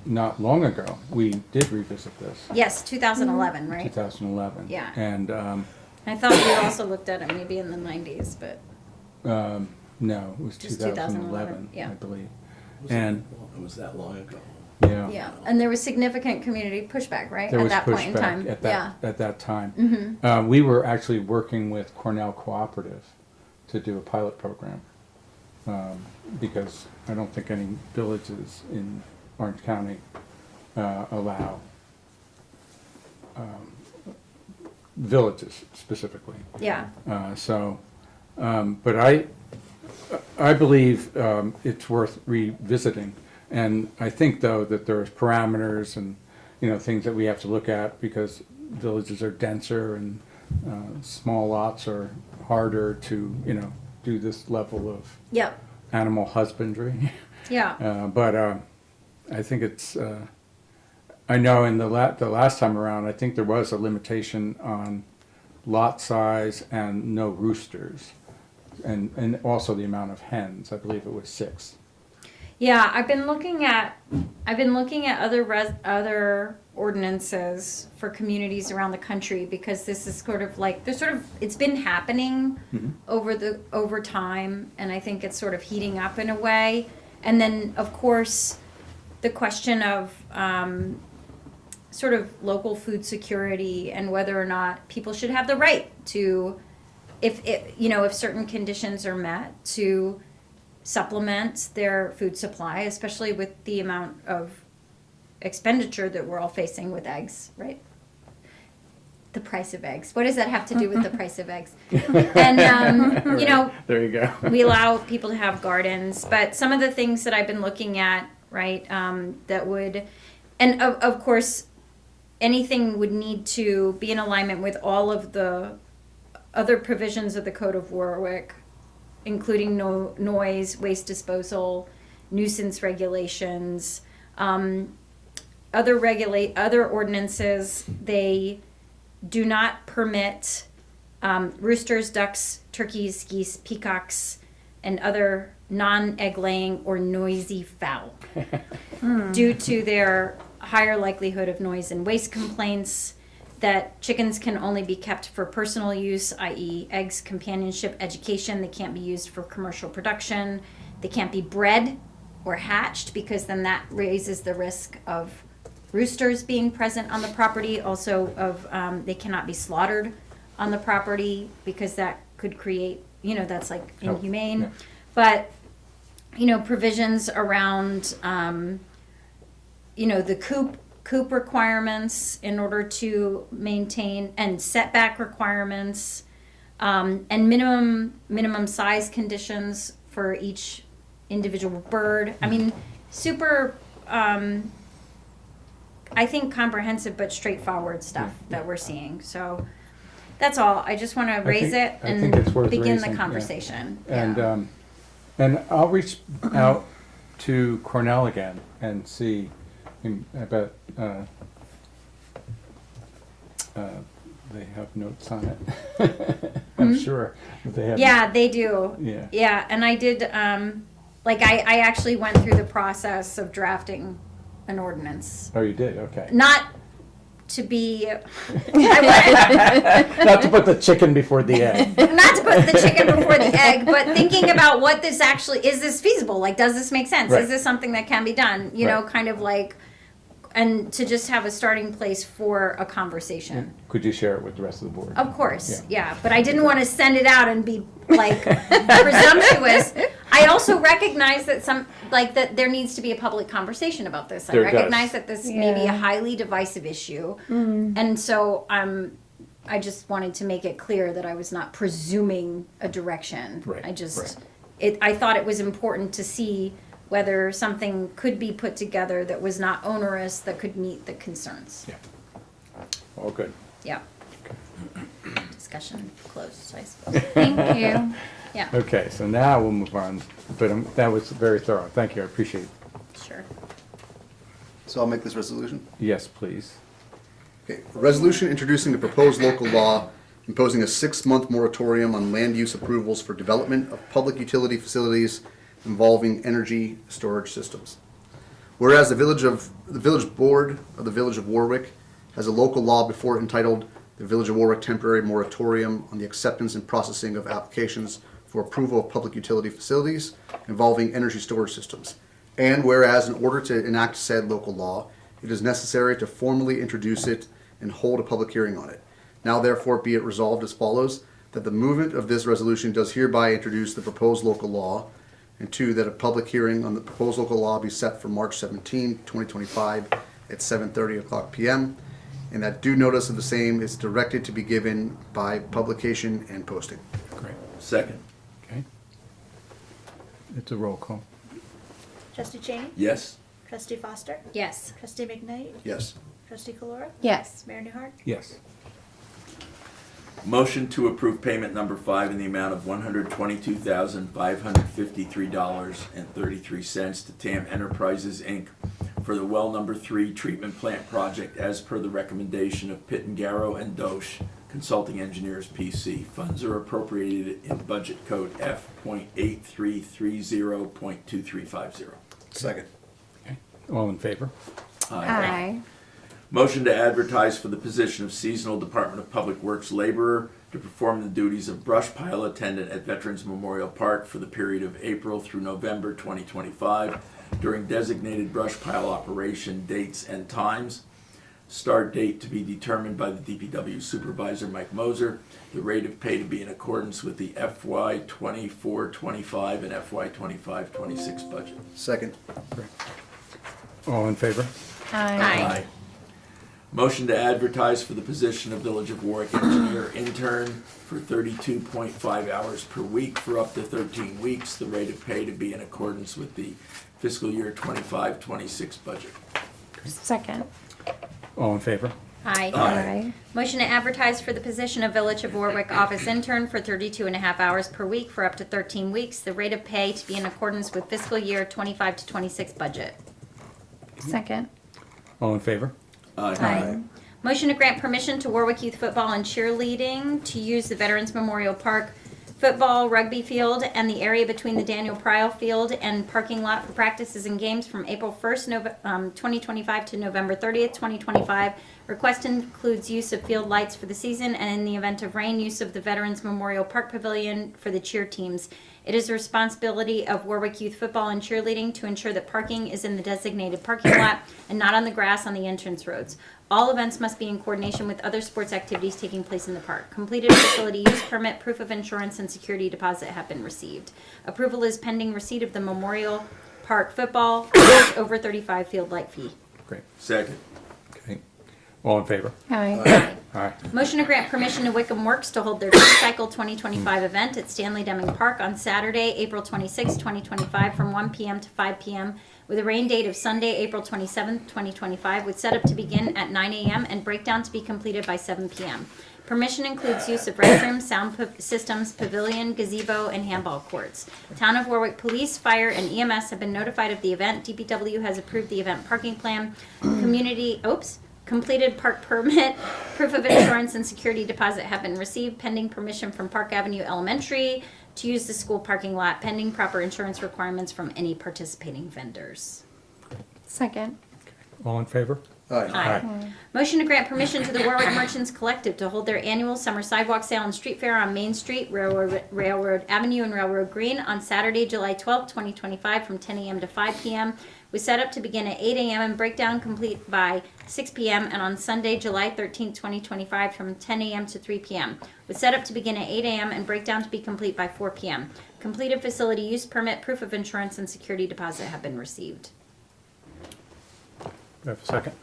Not long ago, we did revisit this, Yes, 2011, right? 2011. Yeah. And, I thought we also looked at it maybe in the 90s, but no, it was Just 2011, 2011, yeah. I believe. Was And, It was that long ago. yeah. yeah. And there was significant community pushback, right? There At was that point in pushback time. at Yeah. that time. We were actually working with Cornell Cooperative to do a pilot program, because I don't think any villages in Orange County allow villages specifically. Yeah. But I believe it's worth revisiting. And I think, though, that there's parameters and, you know, things that we have to look at because villages are denser and small lots are harder to, you know, do this level of Yep. animal husbandry. Yeah. But I think it's, I know in the last time around, I think there was a limitation on lot size and no roosters. And also the amount of hens. I believe it was 6. Yeah, I've been looking at other ordinances for communities around the country because this is sort of like it's been happening over time, and I think it's sort of heating up in a way. And then of course the question of sort of local food security and whether or not people should have the right to, if certain conditions are met, to supplement their food supply, especially with the amount of expenditure that we're all facing with eggs, right? The price of eggs. What does that have to do with the price of eggs? And, There you go. we allow people to have gardens, but some of the things that I've been looking at, right, that would, and of course, anything would need to be in alignment with all of the other provisions of the Code of Warwick, including noise, waste disposal, nuisance regulations, other ordinances. They do not permit roosters, ducks, turkeys, geese, peacocks, and other non-egg laying or noisy fowl due to their higher likelihood of noise and waste complaints. That chickens can only be kept for personal use, i.e. eggs, companionship, education. They can't be used for commercial production. They can't be bred or hatched because then that raises the risk of roosters being present on the property. Also of they cannot be slaughtered on the property because that could create, that's like inhumane. Yeah. But, provisions around, the coop requirements in order to maintain, and setback requirements, and minimum size conditions for each individual bird. I mean, super, I think comprehensive but straightforward stuff that we're seeing. So that's all. I just want to raise think- it I think it's and worth begin raising, the yeah. conversation. And Yeah. And I'll reach out to Cornell again and see. I bet they have notes on it. I'm sure that they have. Yeah, they do. Yeah. Yeah, and I did, I actually went through the process of drafting an ordinance. Oh, you did. Okay. Not to be, Not to put the chicken before the egg. not to put the chicken before the egg, but thinking about what this actually, is this feasible? Like, does this make sense? Right. Is this something that can be done? You know, Right. kind of like, and to just have a starting place for a conversation. Could you share it with the rest of the board? Of course, yeah. But I didn't want to send it out and be like presumptuous. I also recognize that that there needs to be a public conversation about this. I There does. recognize that this may be a Yeah. highly divisive issue, and so I just wanted to make it clear that I was not presuming a direction. Right, I just right. I thought it was important to see whether something could be put together that was not onerous, that could meet the concerns. Yeah. All good. Yeah. Discussion closed, I suppose. Thank you. Yeah, Okay, so now we'll move on, but that was very thorough. Thank you, I appreciate it. sure. So I'll make this resolution. Yes, please. Okay, a resolution introducing the proposed local law imposing a 6-month moratorium on land use approvals for development of public utility facilities involving energy storage systems. Whereas the village board of the Village of Warwick has a local law before it entitled the Village of Warwick Temporary Moratorium on the Acceptance and Processing of Applications for Approval of Public Utility Facilities involving energy storage systems. And whereas in order to enact said local law, it is necessary to formally introduce it and hold a public hearing on it. Now therefore be it resolved as follows, that the movement of this resolution does hereby introduce the proposed local law, and 2, that a public hearing on the proposed local law be set for March 17, 2025 at 7:30 p.m., and that due notice of the same is directed to be given by publication and posting. Great. Second. Okay. It's a roll call. Trustee Cheney? Yes? Trustee Foster? Yes. Trustee McKnight? Yes. Trustee Calora? Yes. Mayor Newhart? Yes. Motion to approve payment number 5 in the amount of $122,553.33 to TAM Enterprises, Inc. for the well number 3 treatment plant project as per the recommendation of Pitangaro and Dosh Consulting Engineers, PC. Funds are appropriated in budget code F.8330.2350. Second. Okay. All in favor? Aye. Motion to advertise for the position of seasonal Department of Public Works laborer to perform the duties of brush pile attendant at Veterans Memorial Park for the period of April through November 2025 during designated brush pile operation dates and times. Start date to be determined by the DPW Supervisor Mike Moser. The rate of pay to be in accordance with the FY 24-25 and FY 25-26 budget. Second. Great. All in favor? Aye. Motion to advertise for the position of Village of Warwick Engineer Intern for 32.5 hours per week for up to 13 weeks. The rate of pay to be in accordance with the fiscal year 25-26 budget. Second. All in favor? Aye. Aye. Motion to advertise for the position of Village of Warwick Office Intern for 32.5 hours per week for up to 13 weeks. The rate of pay to be in accordance with fiscal year 25-26 budget. Second. All in favor? Aye. Motion to grant permission to Warwick Youth Football and Cheerleading to use the Veterans Memorial Park football, rugby field, and the area between the Daniel Pryal Field and parking lot for practices and games from April 1st, 2025 to November 30th, 2025. Request includes use of field lights for the season and in the event of rain, use of the Veterans Memorial Park Pavilion for the cheer teams. It is the responsibility of Warwick Youth Football and Cheerleading to ensure that parking is in the designated parking lot and not on the grass on the entrance roads. All events must be in coordination with other sports activities taking place in the park. Completed facility use permit, proof of insurance, and security deposit have been received. Approval is pending receipt of the Memorial Park football over 35 field light fee. Great. Second. Okay. All in favor? Aye. Aye. Motion to grant permission to Wickham Works to hold their T-Cycle 2025 event at Stanley Deming Park on Saturday, April 26, 2025 from 1 p.m. to 5 p.m. with a rain date of Sunday, April 27, 2025 with setup to begin at 9 a.m. and breakdown to be completed by 7 p.m. Permission includes use of restrooms, sound systems, pavilion, gazebo, and handball courts. Town of Warwick Police, Fire, and EMS have been notified of the event. DPW has approved the event parking plan. Completed park permit, proof of insurance, and security deposit have been received pending permission from Park Avenue Elementary to use the school parking lot pending proper insurance requirements from any participating vendors. Second. All in favor? Aye. Motion to grant permission to the Warwick Merchants Collective to hold their annual summer sidewalk sale and street fair on Main Street, Railroad Avenue and Railroad Green on Saturday, July 12th, 2025 from 10 a.m. to 5 p.m. with setup to begin at 8 a.m. and breakdown complete by 6 p.m. and on Sunday, July 13th, 2025 from 10 a.m. to 3 p.m. with setup to begin at 8 a.m. and breakdown to be complete by 4 p.m. Completed facility use permit, proof of insurance, and security deposit have been received. Do I have a second?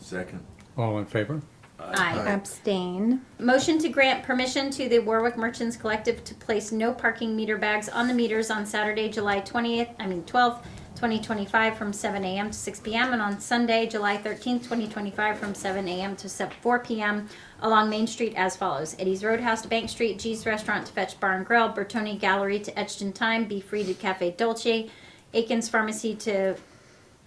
Second. All in favor? Aye. Abstain. Motion to grant permission to the Warwick Merchants Collective to place no parking meter bags on the meters on Saturday, July 12th, 2025 from 7 a.m. to 6 p.m. and on Sunday, July 13th, 2025 from 7 a.m. to 4 p.m. along Main Street as follows. Eddie's Roadhouse to Bank Street, G's Restaurant to Fetch Bar and Grill, Bertoni Gallery to Etched in Time, Be Free to Cafe Dolce, Aikens Pharmacy to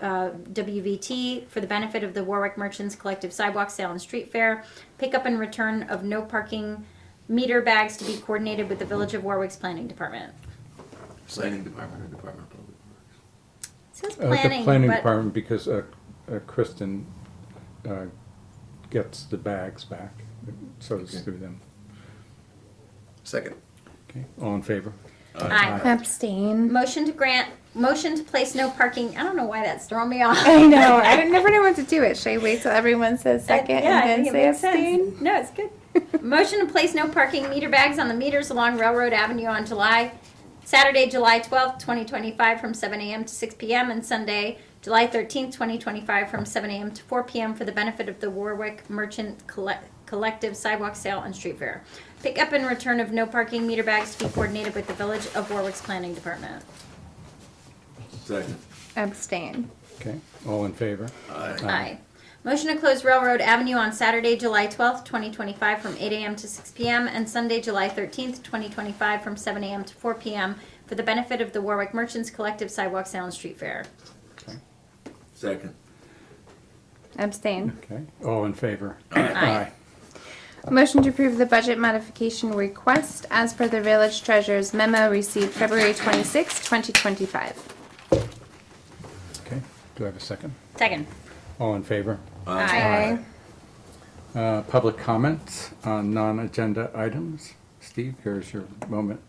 WVT for the benefit of the Warwick Merchants Collective Sidewalk Sale and Street Fair. Pickup and return of no parking meter bags to be coordinated with the Village of Warwick's Planning Department. Planning Department or Department of Public Works? It says The planning, planning but department, because Kristen gets the bags back, so it's Okay. through them. Second. Okay, all in favor? Aye. Abstain. Motion to place no parking. I don't know why that's throwing me off. I know. I never know what to do. Should I wait till everyone says second Yeah, I and think then it say makes sense. abstain? No, it's good. Motion to place no parking meter bags on the meters along Railroad Avenue on Saturday, July 12th, 2025 from 7 a.m. to 6 p.m. and Sunday, July 13th, 2025 from 7 a.m. to 4 p.m. for the benefit of the Warwick Merchant Collective Sidewalk Sale and Street Fair. Pickup and return of no parking meter bags to be coordinated with the Village of Warwick's Planning Department. Second. Abstain. Okay, all in favor? Aye. Motion to close Railroad Avenue on Saturday, July 12th, 2025 from 8 a.m. to 6 p.m. and Sunday, July 13th, 2025 from 7 a.m. to 4 p.m. for the benefit of the Warwick Merchants Collective Sidewalk Sale and Street Fair. Okay, Second. Abstain. okay, all in favor? Aye. Motion to approve the budget modification request as per the village treasurer's memo received February 26, 2025. Okay, do I have a second? Second. All in favor? Aye. Public comments on non-agenda items. Steve, here's your moment.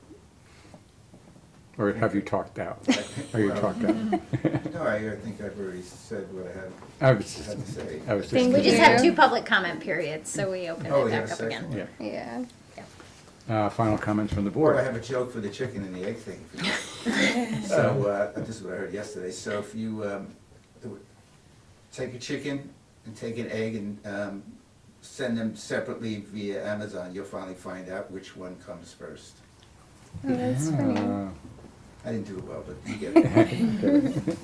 Or have you talked out? Are you talked out? No, I think I've already said what I had I was had to say. I was just. Thank We just you. had 2 public comment periods, so we opened Oh, it yeah, back up second again. one. Yeah. Yeah. Final comments from the Or board. I have a joke for the chicken and the egg thing. So, this is what I heard yesterday. So if you take a chicken and take an egg and send them separately via Amazon, you'll finally find out which one comes first. Oh, that's funny. I didn't do it well, but you get it.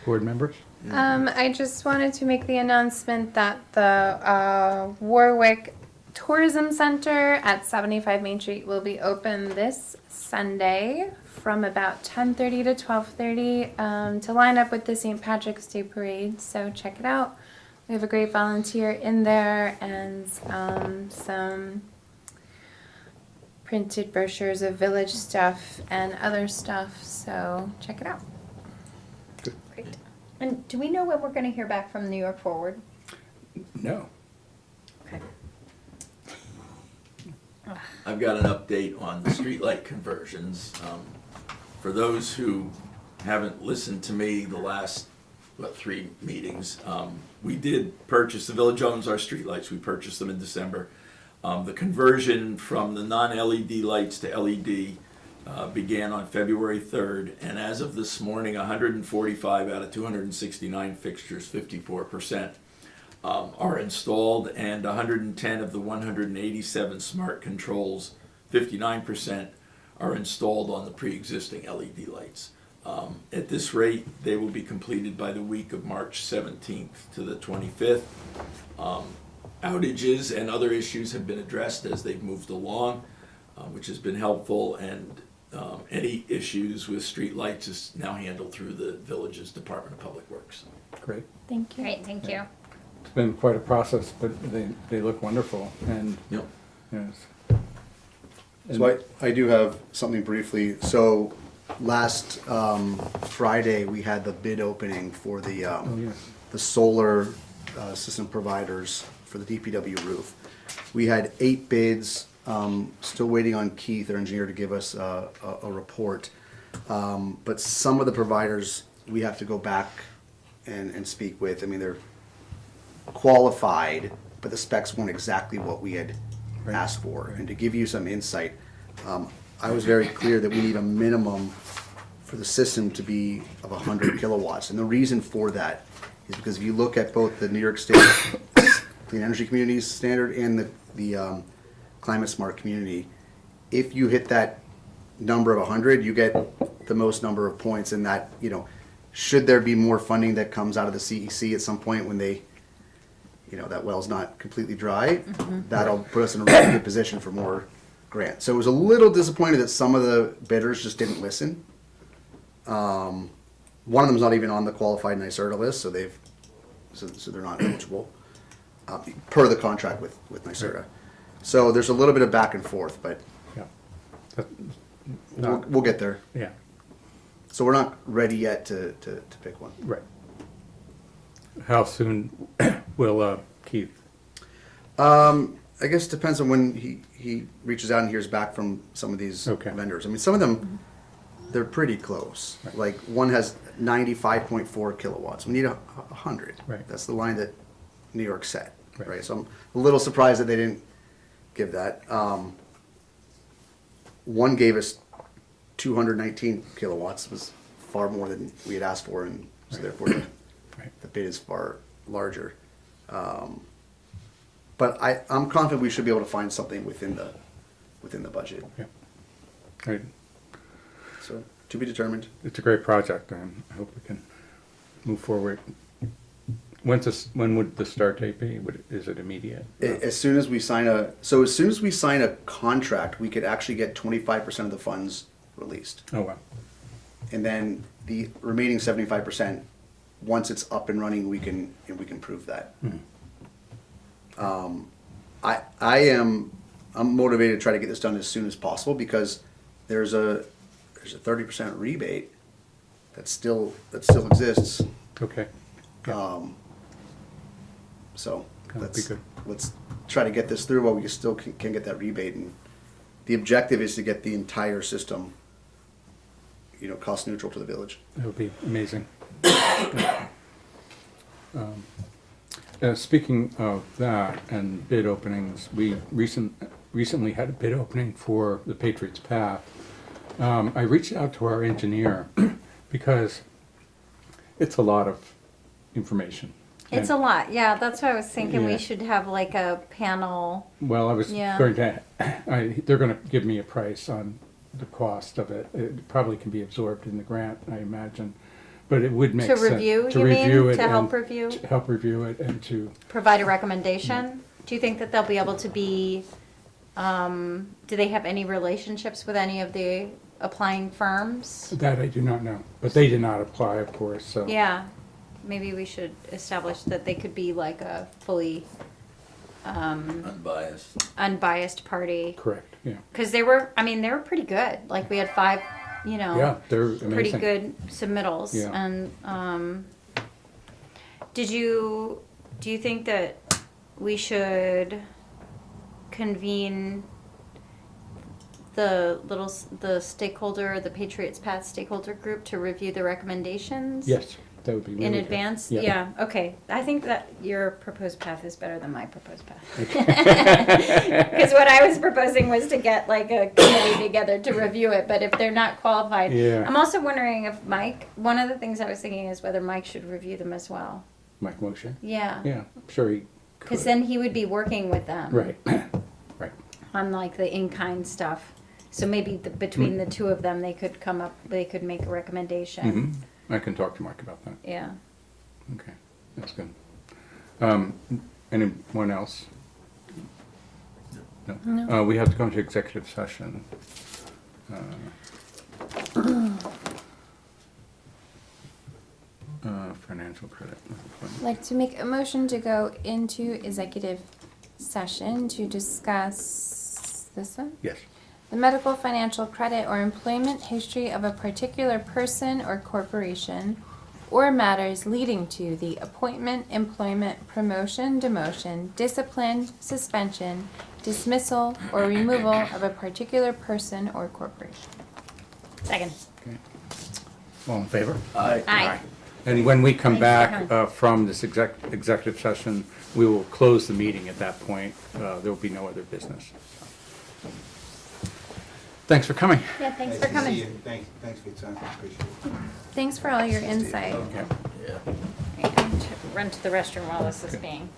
Board members? I just wanted to make the announcement that the Warwick Tourism Center at 75 Main Street will be open this Sunday from about 10:30 to 12:30 to line up with the St. Patrick's Day Parade. So check it out. We have a great volunteer in there and some printed brochures of village stuff and other stuff. So check it out. Great. And do we know when we're going to hear back from New York Forward? No. Okay. I've got an update on the streetlight conversions. For those who haven't listened to me the last, 3 meetings, we did purchase, the village owns our streetlights, we purchased them in December. The conversion from the non-LED lights to LED began on February 3rd, and as of this morning, 145 out of 269 fixtures, 54%. Are installed, and 110 of the 187 smart controls, 59%, are installed on the pre-existing LED lights. At this rate, they will be completed by the week of March 17th to the 25th. Outages and other issues have been addressed as they've moved along, which has been helpful, and any issues with street lights is now handled through the village's Department of Public Works. Great. Thank you. Great, thank you. It's been quite a process, but they look wonderful and, Yep. yes. So I do have something briefly. So last Friday, we had the bid opening for the yeah. the solar system providers for the DPW roof. We had 8 bids, still waiting on Keith, our engineer, to give us a report. But some of the providers, we have to go back and speak with. I mean, they're qualified, but the specs weren't exactly what we had asked for. And to give you some insight, I was very clear that we need a minimum for the system to be of 100 kilowatts. And the reason for that is because if you look at both the New York State Clean Energy Communities standard and the Climate Smart Community, if you hit that number of 100, you get the most number of points. And that, you know, should there be more funding that comes out of the CEC at some point when they, you know, that well's not completely dry, that'll put us in a really good position for more grants. So it was a little disappointed that some of the bidders just didn't listen. One of them's not even on the qualified NYSERDA list, so they're not eligible per the contract with NYSERDA. So there's a little bit of back and forth, but Yeah. That- we'll get there. Yeah, So we're not ready yet to pick one. right. How soon will Keith? I guess it depends on when he reaches out and hears back from some of these Okay. vendors. I mean, some of them, they're pretty close. Right. Like one has 95.4 kilowatts. We need 100. Right. That's the line that New York set. Right. Right. So I'm a little surprised that they didn't give that. One gave us 219 kilowatts. It was far more than we had asked for, and so therefore Right. the bid is far larger. But I'm confident we should be able to find something within the budget. Yeah. Right. So to be determined. It's a great project, and I hope we can move forward. When would the start date be? Is it immediate? As soon as we sign a contract, we could actually get 25% of the funds released. Oh, wow. And then the remaining 75%, once it's up and running, we can prove that. I'm motivated to try to get this done as soon as possible because there's a 30% rebate that still exists. Okay. Yeah. So That'd be good. let's try to get this through while we still can get that rebate. And the objective is to get the entire system, you know, cost neutral to the village. That would be amazing. Speaking of that and bid openings, we recently had a bid opening for the Patriots Path. I reached out to our engineer because it's a lot of information. It's And- a lot, yeah, that's what I was thinking, Yeah. we should have like a panel. Well, I was Yeah. going to, they're going to give me a price on the cost of it. It probably can be absorbed in the grant, I imagine, but it would make To sense. review, you mean? To help and- review? To help review it and to, Provide a recommendation? Do you think that they'll be able to be, do they have any relationships with any of the applying firms? that I do not know. But they did not apply, of course, so. Yeah, maybe we should establish that they could be like a fully Unbiased. unbiased party. Correct, yeah. Because they were pretty good. Like we had 5, you know. Yeah, they're amazing. Pretty good submittals. Yeah. And do you think that we should convene the stakeholder, the Patriots Path stakeholder group to review the recommendations? Yes, that would be really In good. advance? Yeah. Yeah, okay. I think that your proposed path is better than my proposed path. Because what I was proposing was to get like a committee together to review it, but if they're not qualified. Yeah. I'm also wondering if Mike, one of the things I was thinking is whether Mike should review them as well. Mike Moshe? Yeah. Yeah, I'm sure he could. Because then he would be working with them. Right, right. On like the in-kind stuff. So maybe between the two of them, they could make a recommendation. Mhm. I can talk to Mike about that. Yeah. Okay, that's good. Anyone else? No. We have to go into executive session. Financial credit. I'd like to make a motion to go into executive session to discuss this one. Yes. the medical, financial, credit, or employment history of a particular person or corporation, or matters leading to the appointment, employment, promotion, demotion, discipline, suspension, dismissal, or removal of a particular person or corporation. Second. Okay. All in favor? Aye. And when we come Thanks for back coming. from this executive session, we will close the meeting at that point. There will be no other business. Thanks for coming. Yeah, thanks Nice for to coming. see you. Thanks for your time, appreciate it. Thanks for all your insight. Okay. Yeah. And run to the restroom while this is being